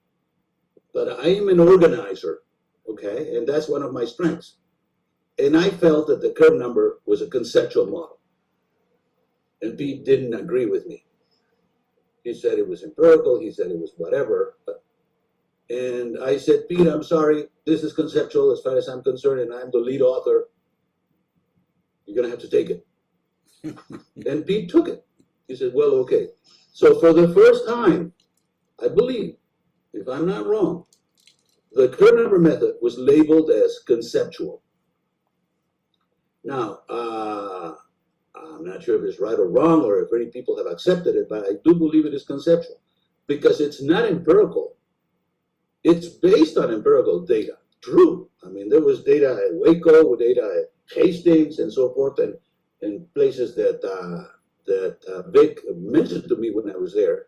I am an organizer, okay, and that's one of my strengths. And I felt that the curve number was a conceptual model, and Pete didn't agree with me. He said it was empirical. He said it was whatever. And I said, Pete, I'm sorry. This is conceptual as far as I'm concerned, and I'm the lead author. You're going to have to take it. And Pete took it. He said, well, okay. So for the first time, I believe, if I'm not wrong, the curve number method was labeled as conceptual. Now, I'm not sure if it's right or wrong or if many people have accepted it, but I do believe it is conceptual because it's not empirical. It's based on empirical data. True. I mean, there was data at Waco, data at Hastings, and so forth, and places that Vic mentioned to me when I was there.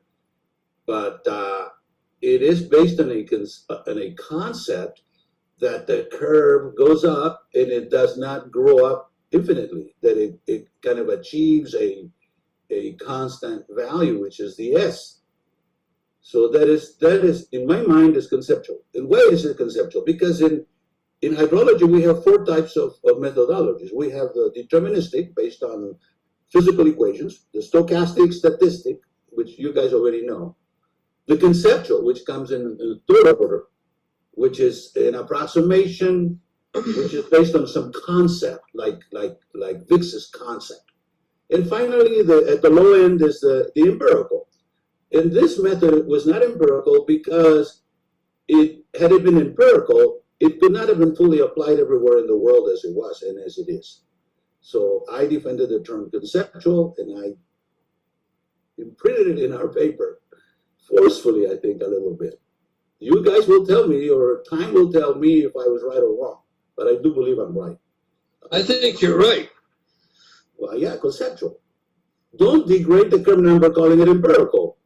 But it is based on a concept that the curve goes up and it does not grow up infinitely, that it kind of achieves a constant value, which is the S. So that is in my mind is conceptual. And why is it conceptual? Because in hydrology we have four types of methodologies. We have the deterministic based on physical equations, the stochastic statistic, which you guys already know, the conceptual, which comes in the third order, which is an approximation, which is based on some concept, like Vic's concept. And finally, at the low end is the empirical. And this method was not empirical because had it been empirical, it could not have been fully applied everywhere in the world as it was and as it is. So I defended the term conceptual, and I imprinted it in our paper, forcefully, I think, a little bit. You guys will tell me, or time will tell me if I was right or wrong, but I do believe I'm right. I think you're right. Well, yeah, conceptual. Don't degrade the curve number calling it empirical.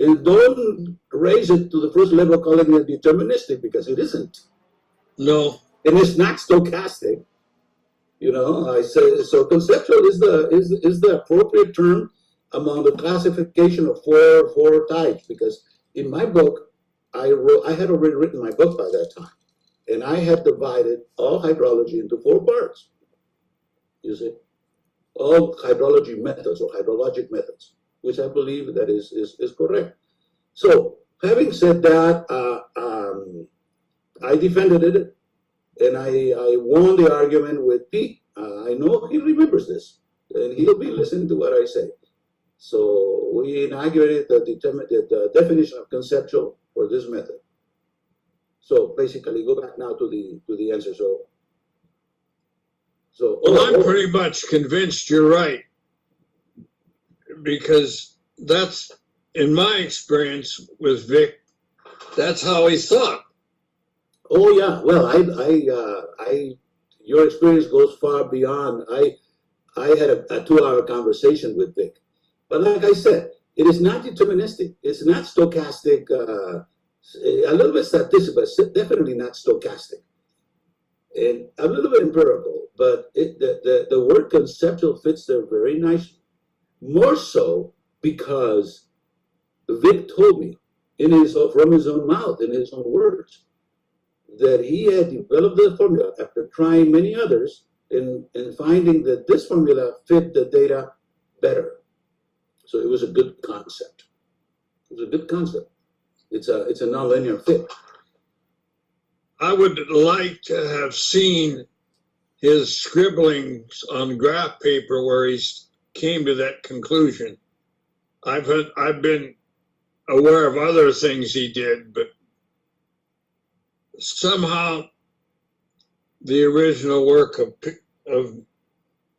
And don't raise it to the first level calling it deterministic, because it isn't. No. And it's not stochastic. You know, I say, so conceptual is the appropriate term among the classification of four types, because in my book, I had already written my book by that time, and I had divided all hydrology into 4 parts. You see, all hydrology methods or hydrologic methods, which I believe that is correct. So, having said that, I defended it, and I won the argument with Pete. I know he remembers this, and he'll be listening to what I say. So we inaugurated the definition of conceptual for this method. So basically, go back now to the answer. Well, I'm pretty much convinced you're right, because that's, in my experience with Vic, that's how he thought. Oh yeah, well, your experience goes far beyond. I had a 2-hour conversation with Vic, but like I said, it is not deterministic. It's not stochastic. A little bit statistic, but definitely not stochastic, and a little bit empirical. But the word conceptual fits there very nicely. More so because Vic told me from his own mouth, in his own words, that he had developed the formula after trying many others and finding that this formula fit the data better. So it was a good concept. It was a good concept. It's a nonlinear fit. I would like to have seen his scribblings on graph paper where he came to that conclusion. I've been aware of other things he did, but somehow the original work of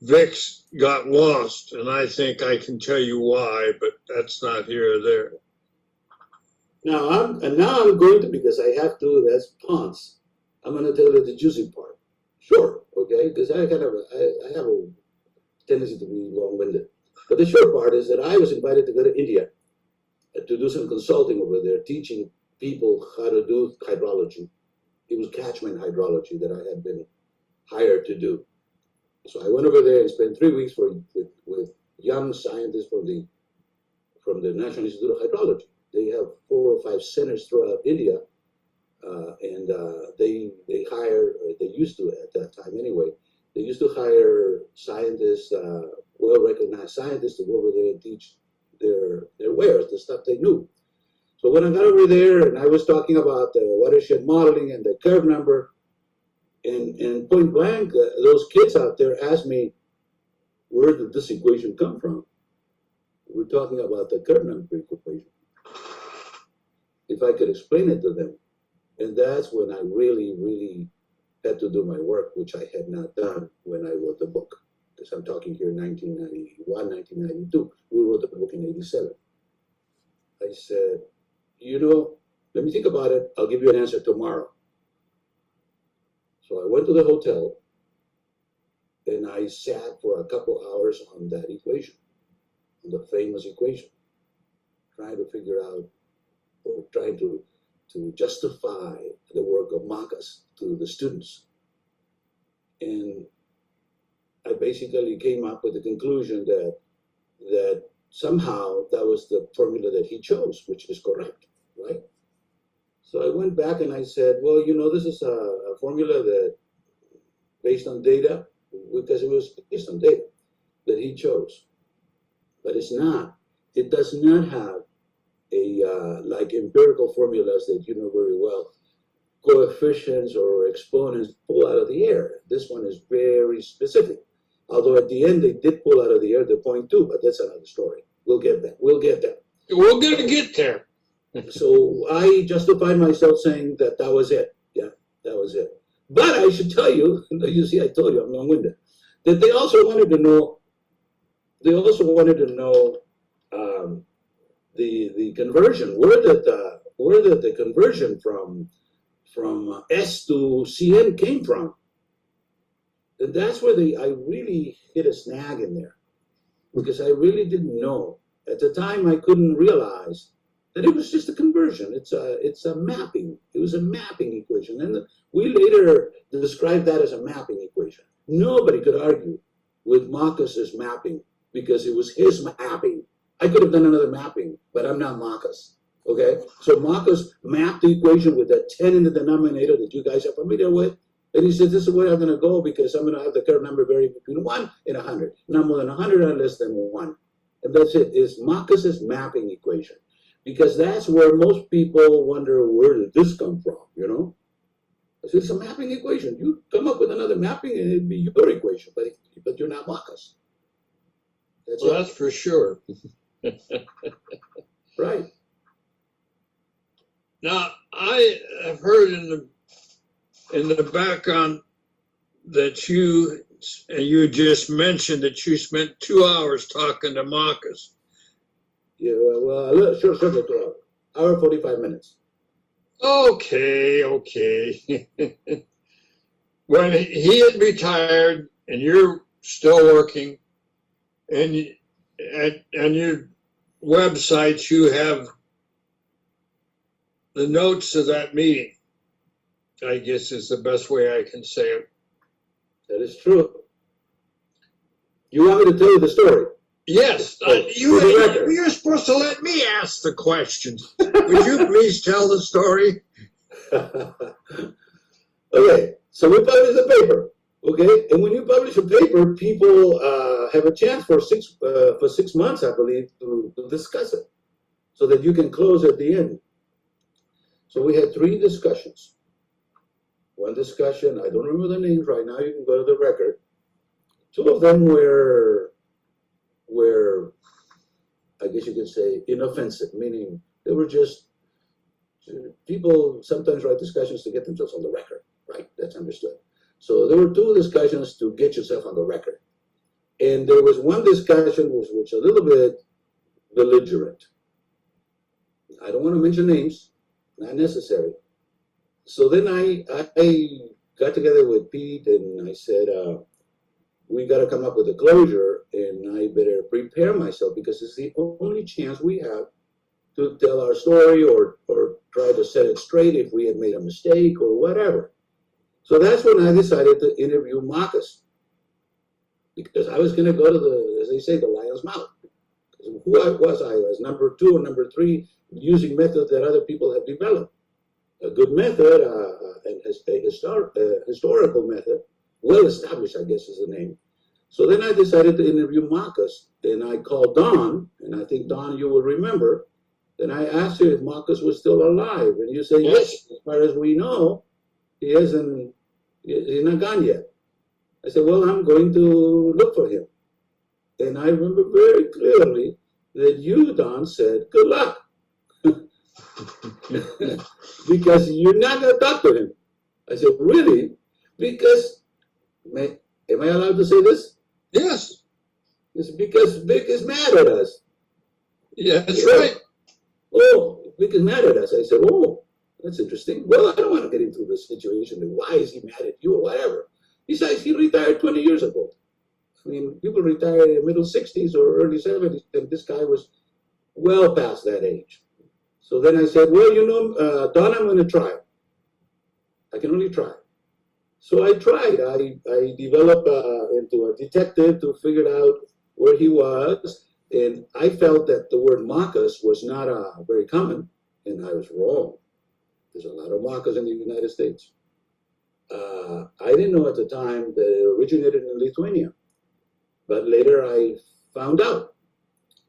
Vic's got lost, and I think I can tell you why, but that's not here or there. Now I'm going to, because I have to, that's Ponce. I'm going to tell you the juicy part. Short, okay? Because I have a tendency to be long-winded. But the short part is that I was invited to go to India to do some consulting over there, teaching people how to do hydrology. It was catchment hydrology that I had been hired to do. So I went over there and spent 3 weeks with young scientists from the National Institute of Hydrology. They have 4 or 5 centers throughout India, and they hire, they used to at that time anyway, they used to hire scientists, well-recognized scientists to go over there and teach their wares, the stuff they knew. So when I got over there and I was talking about the watershed modeling and the curve number, and point blank, those kids out there asked me, where did this equation come from? We're talking about the curve number equation. If I could explain it to them. And that's when I really, really had to do my work, which I had not done when I wrote the book. Because I'm talking here 1991, 1992. We wrote the book in 87. I said, you know, let me think about it. I'll give you an answer tomorrow. So I went to the hotel and I sat for a couple hours on that equation, on the famous equation, trying to figure out, or trying to justify the work of Mockus to the students. And I basically came up with the conclusion that somehow that was the formula that he chose, which is correct, right? So I went back and I said, well, you know, this is a formula that based on data, because it was based on data that he chose. But it's not. It does not have like empirical formulas that you know very well, coefficients or exponents pull out of the air. This one is very specific. Although at the end they did pull out of the air the 0.2, but that's another story. We'll get there. We'll get there. We're going to get there. So I justified myself saying that that was it. Yeah, that was it. But I should tell you, you see, I told you I'm long-winded, that they also wanted to know. They also wanted to know the conversion. Where did the conversion from S to CN came from? And that's where I really hit a snag in there, because I really didn't know. At the time, I couldn't realize that it was just a conversion. It's a mapping. It was a mapping equation. And we later described that as a mapping equation. Nobody could argue with Mockus's mapping because it was his mapping. I could have done another mapping, but I'm not Mockus. Okay? So Mockus mapped the equation with that 10 in the denominator that you guys are familiar with. And he said, this is where I'm going to go because I'm going to have the curve number vary between 1 and 100. Not more than 100 and less than 1. And that's it. It's Mockus's mapping equation. Because that's where most people wonder, where did this come from, you know? I said, it's a mapping equation. You come up with another mapping and it'd be your equation, but you're not Mockus. That's for sure. Right. Now, I have heard in the background that you just mentioned that you spent 2 hours talking to Mockus. Yeah, well, sure, 2 hour 45 minutes. Okay. When he had retired and you're still working, and your websites, you have the notes of that meeting, I guess is the best way I can say it. That is true. You want me to tell you the story? Yes, you're supposed to let me ask the questions. Would you please tell the story? Okay, so we publish the paper. Okay, and when you publish a paper, people have a chance for 6 months, I believe, to discuss it, so that you can close at the end. So we had 3 discussions. One discussion, I don't remember the names right now. You can go to the record. 2 of them were, I guess you could say, inoffensive, meaning they were just, people sometimes write discussions to get themselves on the record, right? That's understood. So there were 2 discussions to get yourself on the record. And there was one discussion which was a little bit belligerent. I don't want to mention names, not necessary. So then I got together with Pete and I said, we got to come up with a closure and I better prepare myself because it's the only chance we have to tell our story or try to set it straight if we had made a mistake or whatever. So that's when I decided to interview Mockus because I was going to go to the, as they say, the lion's mouth. Who I was number 2 or number 3 using methods that other people have developed. A good method, and a historical method, well established, I guess is the name. So then I decided to interview Mockus, and I called Don, and I think, Don, you will remember, and I asked her if Mockus was still alive, and you said, yes, as far as we know, he's not gone yet. I said, well, I'm going to look for him. And I remember very clearly that you, Don, said, good luck. Because you're not going to talk to him. I said, really? Because, am I allowed to say this? Yes. It's because Vic is mad at us. Yeah, that's right. Oh, Vic is mad at us. I said, oh, that's interesting. Well, I don't want to get into the situation. Why is he mad at you or whatever? Besides, he retired 20 years ago. I mean, people retire in the middle 60s or early 70s, and this guy was well past that age. So then I said, well, you know, Don, I'm going to try. I can only try. So I tried. I developed into a detective to figure out where he was, and I felt that the word Mockus was not very common, and I was wrong. There's a lot of Mockus in the United States. I didn't know at the time that it originated in Lithuania, but later I found out.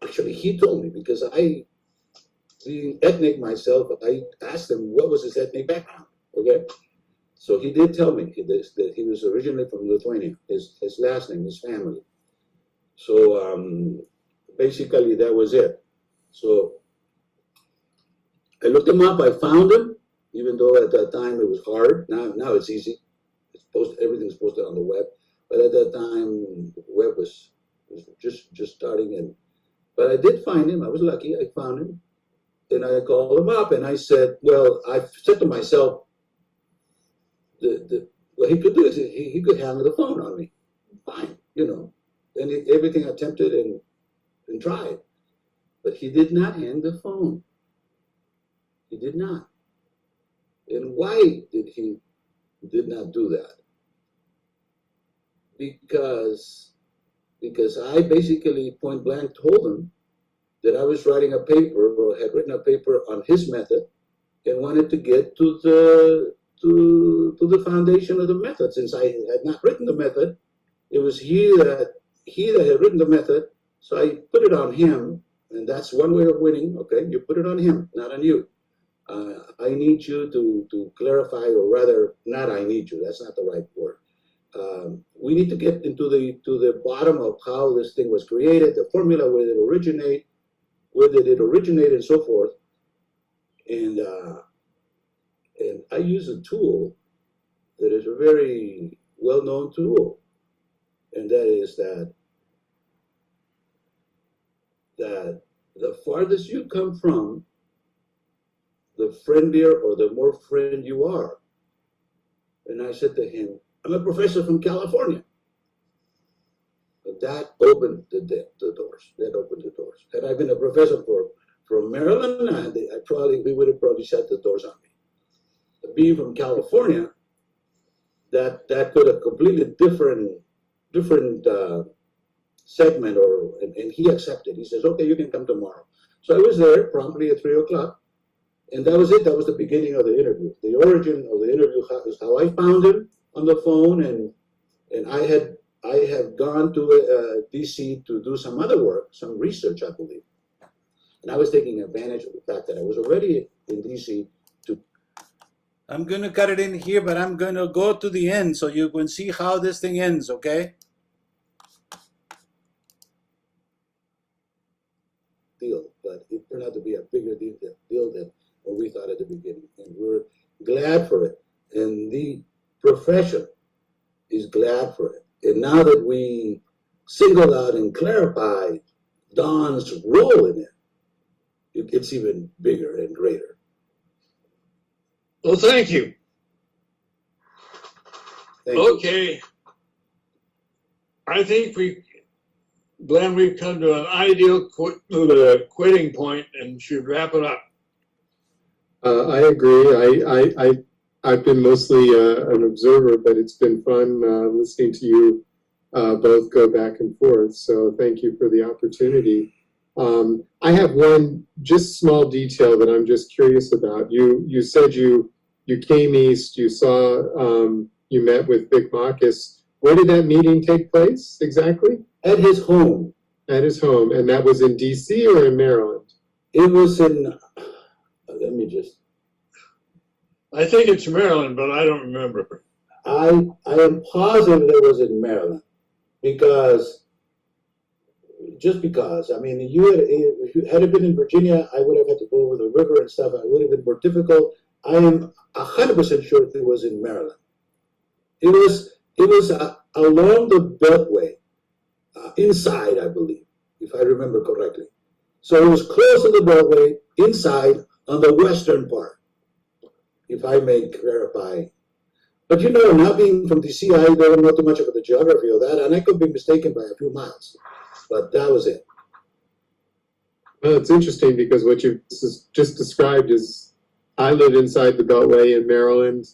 Actually, he told me because being ethnic myself, I asked him what was his ethnic background. Okay, so he did tell me that he was originally from Lithuania. His last name, his family. So basically, that was it. So I looked him up. I found him, even though at that time it was hard. Now it's easy. It's everything's posted on the web. But at that time, the web was just starting. But I did find him. I was lucky. I found him. And I called him up and I said, well, I said to myself, what he could do is he could hang the phone on me. Fine, you know. And everything attempted and tried. But he did not hang the phone. He did not. And why did not do that? Because I basically point blank told him that I was writing a paper or had written a paper on his method and wanted to get to the foundation of the method. Since I had not written the method, it was he that had written the method, so I put it on him, and that's one way of winning. Okay, you put it on him, not on you. I need you to clarify, or rather, not I need you. That's not the right word. We need to get into the bottom of how this thing was created, the formula, where did it originate, and so forth. And I use a tool that is a very well-known tool, and that is that the farthest you come from, the friendlier or the more friend you are. And I said to him, I'm a professor from California. But that opened the doors. That opened the doors. Had I been a professor from Maryland, we would have probably shut the doors on me. But being from California, that could have completely different segment, and he accepted. He says, okay, you can come tomorrow. So I was there promptly at 3 o'clock. And that was it. That was the beginning of the interview. The origin of the interview is how I found him on the phone, and I have gone to DC to do some other work, some research, I believe. And I was taking advantage of the fact that I was already in DC to. I'm going to cut it in here, but I'm going to go to the end so you can see how this thing ends, okay? Deal, but it turned out to be a bigger deal than what we thought at the beginning, and we're glad for it. And the profession is glad for it. And now that we singled out and clarified Don's role in it, it's even bigger and greater. Well, thank you. Thank you. Okay. I think Glenn, we've come to an ideal quitting point and should wrap it up. I agree. I've been mostly an observer, but it's been fun listening to you both go back and forth. So thank you for the opportunity. I have one just small detail that I'm just curious about. You said you came east, you saw, you met with Vic Mockus. Where did that meeting take place exactly? At his home. At his home, and that was in DC or in Maryland? It was in, let me just, I think it's Maryland, but I don't remember. I am positive it was in Maryland because, just because, I mean, if you had been in Virginia, I would have had to go over the river and stuff. It would have been more difficult. I am 100% sure it was in Maryland. It was along the Beltway, inside, I believe, if I remember correctly. So it was close to the Beltway, inside, on the western part, if I may clarify. But you know, not being from DC, I don't know too much about the geography of that, and I could be mistaken by a few miles. But that was it. Well, it's interesting because what you just described is, I live inside the Beltway in Maryland,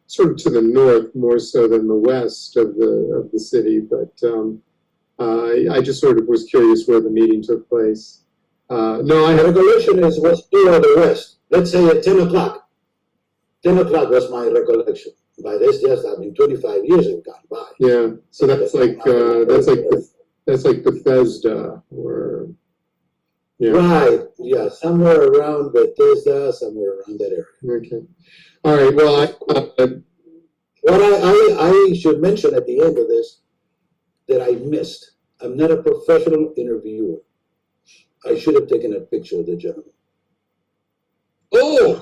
sort of to the north more so than the west of the city. But I just sort of was curious where the meeting took place. No, I My have. recollection is was due on the west. Let's say at 10 o'clock. 10 o'clock was my recollection. By this, just I mean 25 years have gone by. Yeah, so that's like Bethesda or yeah. Right. Yeah, somewhere around Bethesda, somewhere around that area. Okay. All right. Well, What I should mention at the end of this that I missed. I'm not a professional interviewer. I should have taken a picture of the gentleman. Oh,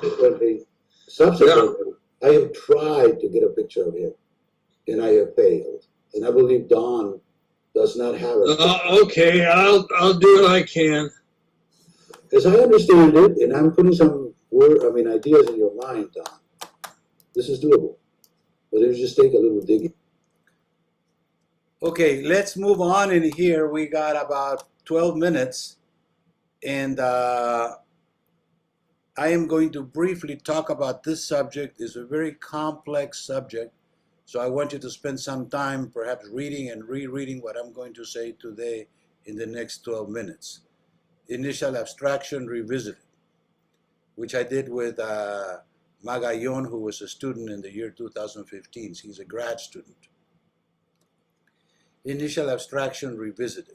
Subsequently, I have tried to get a picture of him, and I have failed. And I believe Don does not have it. okay. I'll do what I can. As I understand it, and I'm putting some ideas in your mind, Don, this is doable. But it'll just take a little digging. Okay, let's move on in here. We got about 12 minutes, and I am going to briefly talk about this subject. It's a very complex subject, so I want you to spend some time perhaps reading and rereading what I'm going to say today in the next 12 minutes. Initial Abstraction Revisited, which I did with Magayon, who was a student in the year 2015. He's a grad student. Initial Abstraction Revisited.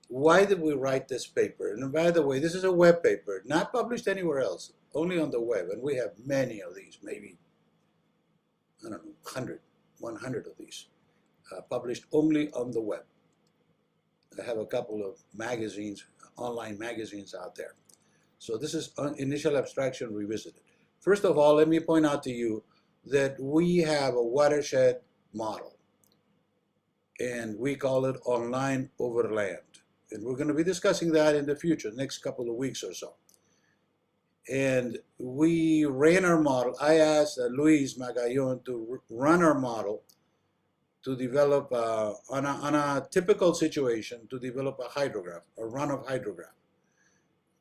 Why did we write this paper? And by the way, this is a web paper, not published anywhere else, only on the web. And we have many of these, maybe, I don't know, 100 of these, published only on the web. I have a couple of magazines, online magazines out there. So this is Initial Abstraction Revisited. First of all, let me point out to you that we have a watershed model, and we call it online over land. And we're going to be discussing that in the future, next couple of weeks or so. And we ran our model. I asked Luis Magayon to run our model to develop, on a typical situation, to develop a hydrograph, a runoff hydrograph,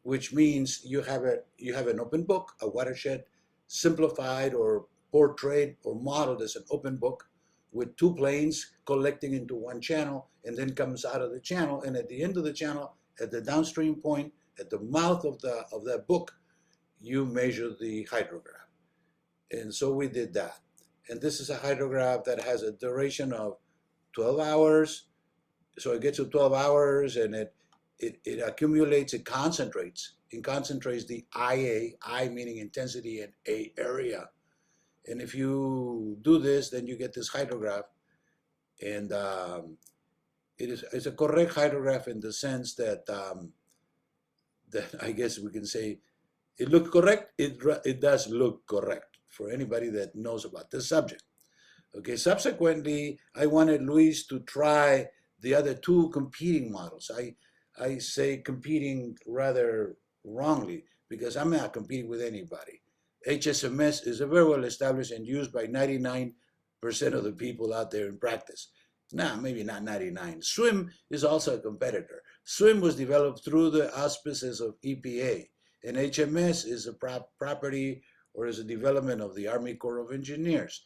which means you have an open book, a watershed simplified or portrayed or modeled as an open book with two planes collecting into one channel, and then comes out of the channel, and at the end of the channel, at the downstream point, at the mouth of that book, you measure the hydrograph. And so we did that. And this is a hydrograph that has a duration of 12 hours. So it gets to 12 hours, and it accumulates, it concentrates the IA, I meaning intensity, and A area. And if you do this, then you get this hydrograph. And it's a correct hydrograph in the sense that, that I guess we can say it looked correct. It does look correct for anybody that knows about this subject. Okay, subsequently, I wanted Luis to try the other two competing models. I say competing rather wrongly because I'm not competing with anybody. HSMS is very well established and used by 99% of the people out there in practice. Nah, maybe not 99. SWIM is also a competitor. SWIM was developed through the auspices of EPA, and HMS is a property or is a development of the Army Corps of Engineers.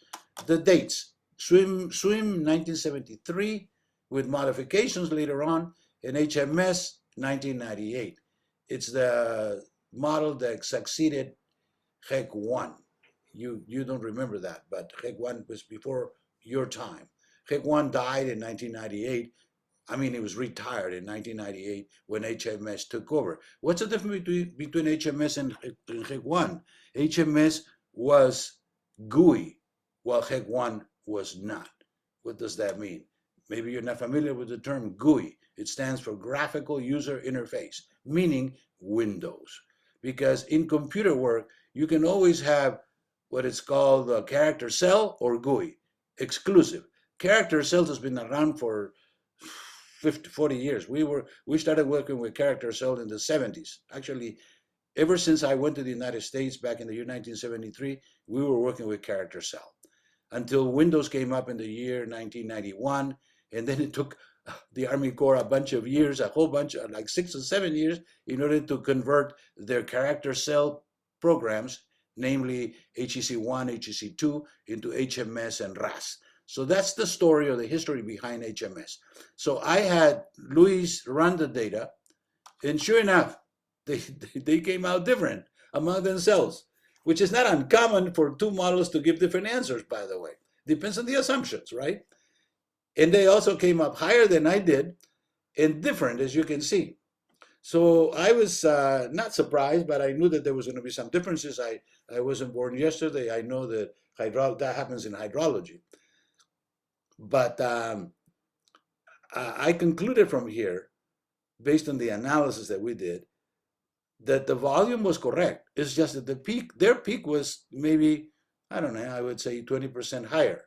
The dates: SWIM 1973 with modifications later on, and HMS 1998. It's the model that succeeded HEC 1. You don't remember that, but HEC 1 was before your time. HEC 1 died in 1998. I mean, he was retired in 1998 when HMS took over. What's the difference between HMS and HEC 1? HMS was GUI, while HEC 1 was not. What does that mean? Maybe you're not familiar with the term GUI. It stands for Graphical User Interface, meaning Windows. Because in computer work, you can always have what is called a character cell or GUI, exclusive. Character cells has been around for 40 years. We started working with character cell in the 70s. Actually, ever since I went to the United States back in the year 1973, we were working with character cell until Windows came up in the year 1991, and then it took the Army Corps a bunch of years, a whole bunch, like 6 or 7 years, in order to convert their character cell programs, namely HEC1, HEC2, into HMS and RAS. So that's the story or the history behind HMS. So I had Luis run the data, and sure enough, they came out different among themselves, which is not uncommon for two models to give different answers, by the way. Depends on the assumptions, right? And they also came up higher than I did and different, as you can see. So I was not surprised, but I knew that there was going to be some differences. I wasn't born yesterday. I know that that happens in hydrology. But I concluded from here, based on the analysis that we did, that the volume was correct. It's just that their peak was maybe, I don't know, I would say 20% higher,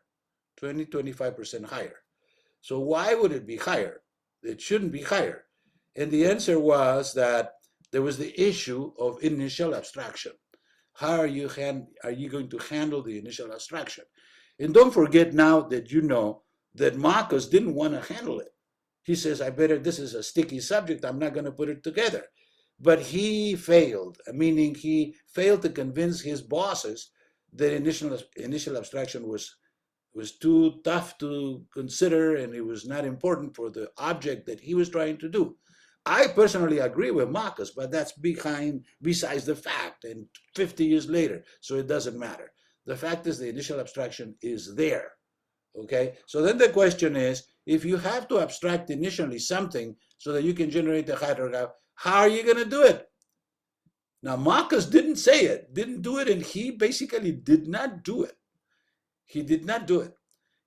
20, 25% higher. So why would it be higher? It shouldn't be higher. And the answer was that there was the issue of initial abstraction. How are you going to handle the initial abstraction? And don't forget now that you know that Mockus didn't want to handle it. He says, this is a sticky subject, I'm not going to put it together. But he failed, meaning he failed to convince his bosses that initial abstraction was too tough to consider and it was not important for the object that he was trying to do. I personally agree with Mockus, but that's besides the fact, and 50 years later, so it doesn't matter. The fact is the initial abstraction is there, okay? So then the question is, if you have to abstract initially something so that you can generate the hydrograph, how are you gonna do it? Now, Mockus didn't say it, didn't do it, and he basically did not do it. He did not do it.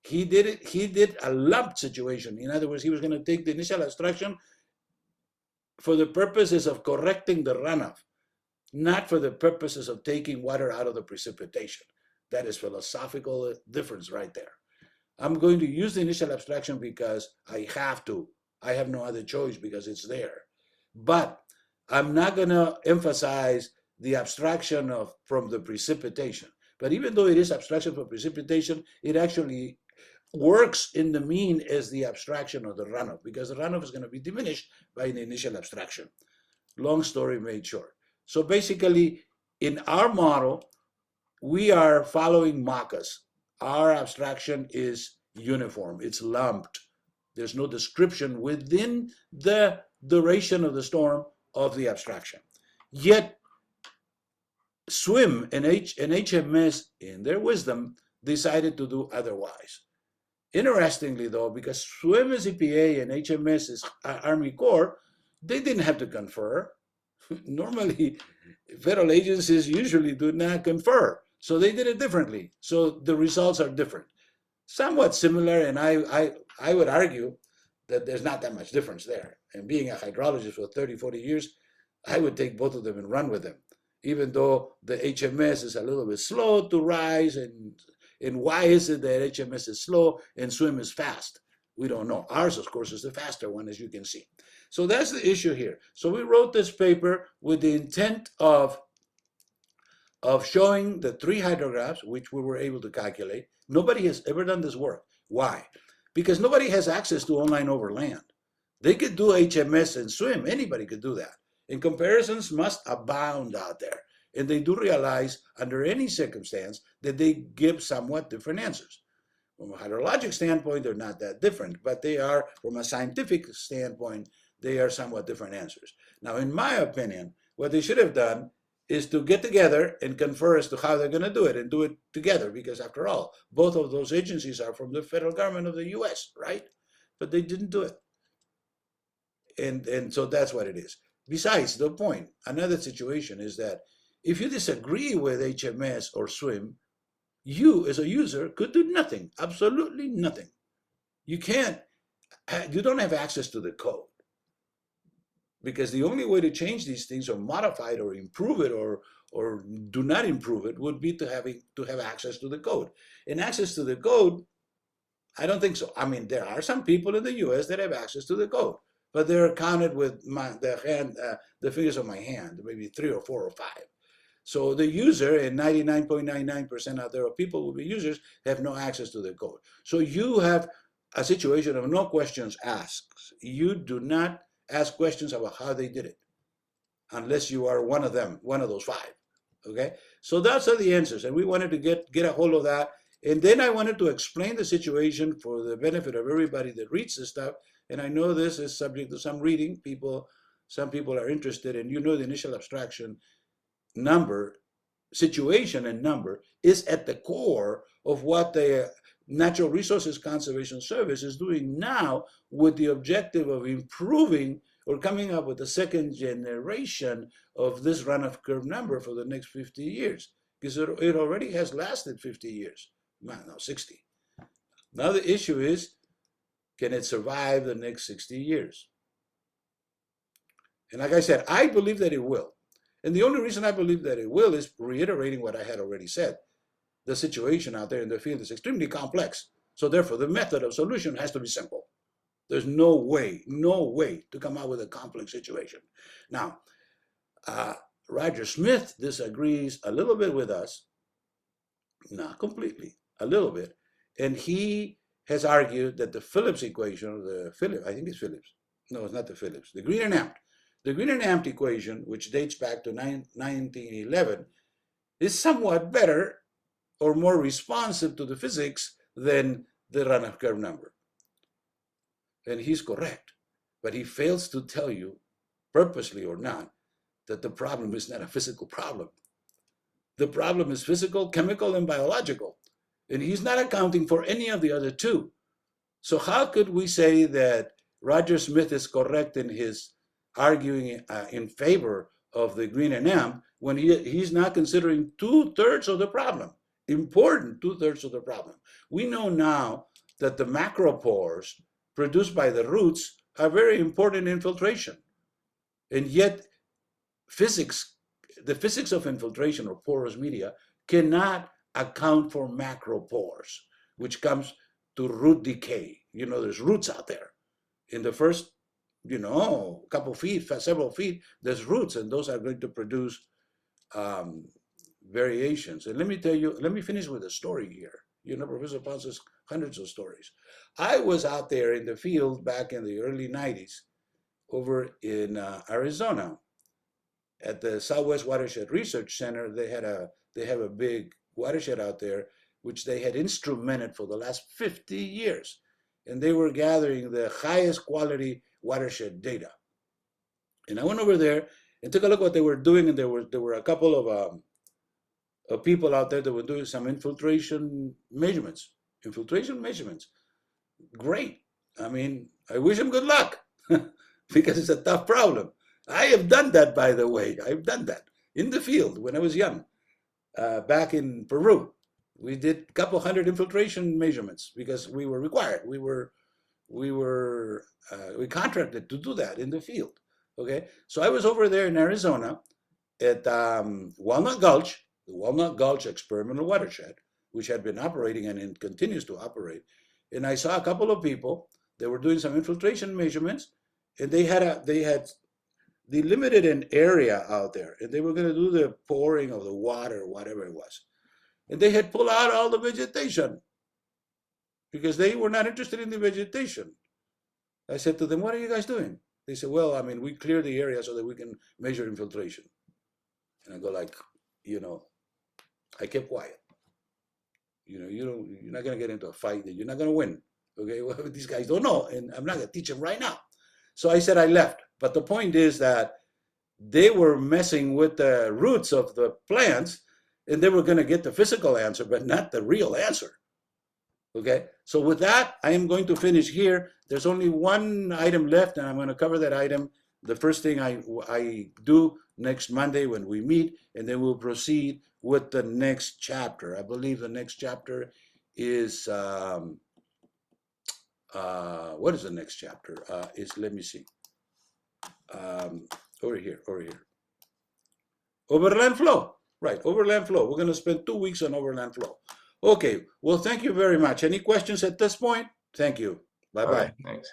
He did a lumped situation. In other words, he was gonna take the initial abstraction for the purposes of correcting the runoff, not for the purposes of taking water out of the precipitation. That is philosophical difference right there. I'm going to use the initial abstraction because I have to. I have no other choice because it's there. But I'm not going to emphasize the abstraction from the precipitation. But even though it is abstraction from precipitation, it actually works in the mean as the abstraction of the runoff, because the runoff is going to be diminished by the initial abstraction. Long story made short. So basically, in our model, we are following Mockus. Our abstraction is uniform. It's lumped. There's no description within the duration of the storm of the abstraction. Yet, SWIM and HMS, in their wisdom, decided to do otherwise. Interestingly, though, because SWIM is EPA and HMS is Army Corps, they didn't have to confer. Normally, federal agencies usually do not confer. So they did it differently. So the results are different. Somewhat similar, and I would argue that there's not that much difference there. And being a hydrologist for 30, 40 years, I would take both of them and run with them, even though the HMS is a little bit slow to rise. And why is it that HMS is slow and SWIM is fast? We don't know. Ours, of course, is the faster one, as you can see. So that's the issue here. So we wrote this paper with the intent of showing the 3 hydrographs, which we were able to calculate. Nobody has ever done this work. Why? Because nobody has access to online over land. They could do HMS and swim. Anybody could do that. And comparisons must abound out there. And they do realize, under any circumstance, that they give somewhat different answers. From a hydrologic standpoint, they're not that different, but they are, from a scientific standpoint, they are somewhat different answers. Now, in my opinion, what they should have done is to get together and confer as to how they're going to do it, and do it together, because after all, both of those agencies are from the federal government of the US, right? But they didn't do it. And so that's what it is. Besides the point, another situation is that if you disagree with HMS or SWIM, you as a user could do nothing, absolutely nothing. You don't have access to the code. Because the only way to change these things or modify it or improve it or do not improve it would be to have access to the code. And access to the code, I don't think so. I mean, there are some people in the US that have access to the code, but they're counted with the fingers of my hand, maybe 3 or 4 or 5. So the user, and 99.99% out there of people who will be users, have no access to the code. So you have a situation of no questions asked. You do not ask questions about how they did it, unless you are one of them, one of those 5. Okay, so those are the answers, and we wanted to get a hold of that. And then I wanted to explain the situation for the benefit of everybody that reads this stuff. And I know this is subject to some reading. Some people are interested, and you know the initial abstraction number, situation and number is at the core of what the Natural Resources Conservation Service is doing now, with the objective of improving or coming up with the second generation of this runoff curve number for the next 50 years. Because it already has lasted 50 years, no, 60. Now the issue is, can it survive the next 60 years? And like I said, I believe that it will. And the only reason I believe that it will is reiterating what I had already said. The situation out there in the field is extremely complex. So therefore, the method of solution has to be simple. There's no way to come out with a complex situation. Now, Roger Smith disagrees a little bit with us, not completely, a little bit. And he has argued that the Phillips equation, I think it's Phillips. No, it's not the Phillips, the Green and Ampt. The Green and Ampt equation, which dates back to 1911, is somewhat better or more responsive to the physics than the runoff curve number. And he's correct, but he fails to tell you, purposely or not, that the problem is not a physical problem. The problem is physical, chemical, and biological. And he's not accounting for any of the other 2. So how could we say that Roger Smith is correct in his arguing in favor of the Green and Ampt when he's not considering 2/3 of the problem, important 2/3 of the problem? We know now that the macropores produced by the roots are very important in filtration. And yet the physics of infiltration or porous media cannot account for macropores, which comes to root decay. You know, there's roots out there. In the first, couple feet, several feet, there's roots, and those are going to produce variations. And let me finish with a story here. Professor Ponce has hundreds of stories. I was out there in the field back in the early 90s over in Arizona at the Southwest Watershed Research Center. They have a big watershed out there, which they had instrumented for the last 50 years. And they were gathering the highest quality watershed data. And I went over there and took a look at what they were doing, and there were a couple of people out there that were doing some infiltration measurements. Great. I mean, I wish them good luck because it's a tough problem. I have done that, by the way. I've done that in the field when I was young, back in Peru. We did a couple hundred infiltration measurements because we were required. We contracted to do that in the field. Okay, so I was over there in Arizona at Walnut Gulch, the Walnut Gulch Experimental Watershed, which had been operating and it continues to operate. And I saw a couple of people that were doing some infiltration measurements, and they limited an area out there, and they were going to do the pouring of the water, whatever it was, and they had pulled out all the vegetation because they were not interested in the vegetation. I said to them, "What are you guys doing?" They said, "Well, I mean, we clear the area so that we can measure infiltration." And I go like, I kept quiet. You're not gonna get into a fight that you're not gonna win. Okay, well, these guys don't know, and I'm not gonna teach them right now. So I said I left. But the point is that they were messing with the roots of the plants, and they were gonna get the physical answer, but not the real answer. Okay, so with that, I am going to finish here. There's only one item left, and I'm going to cover that item the first thing I do next Monday when we meet, and then we'll proceed with the next chapter. I believe the next chapter is, what is the next chapter? Let me see. Over here. Overland flow, right, overland flow. We're going to spend 2 weeks on overland flow. Okay, well, thank you very much. Any questions at this point? Thank you. Bye-bye. All right, thanks.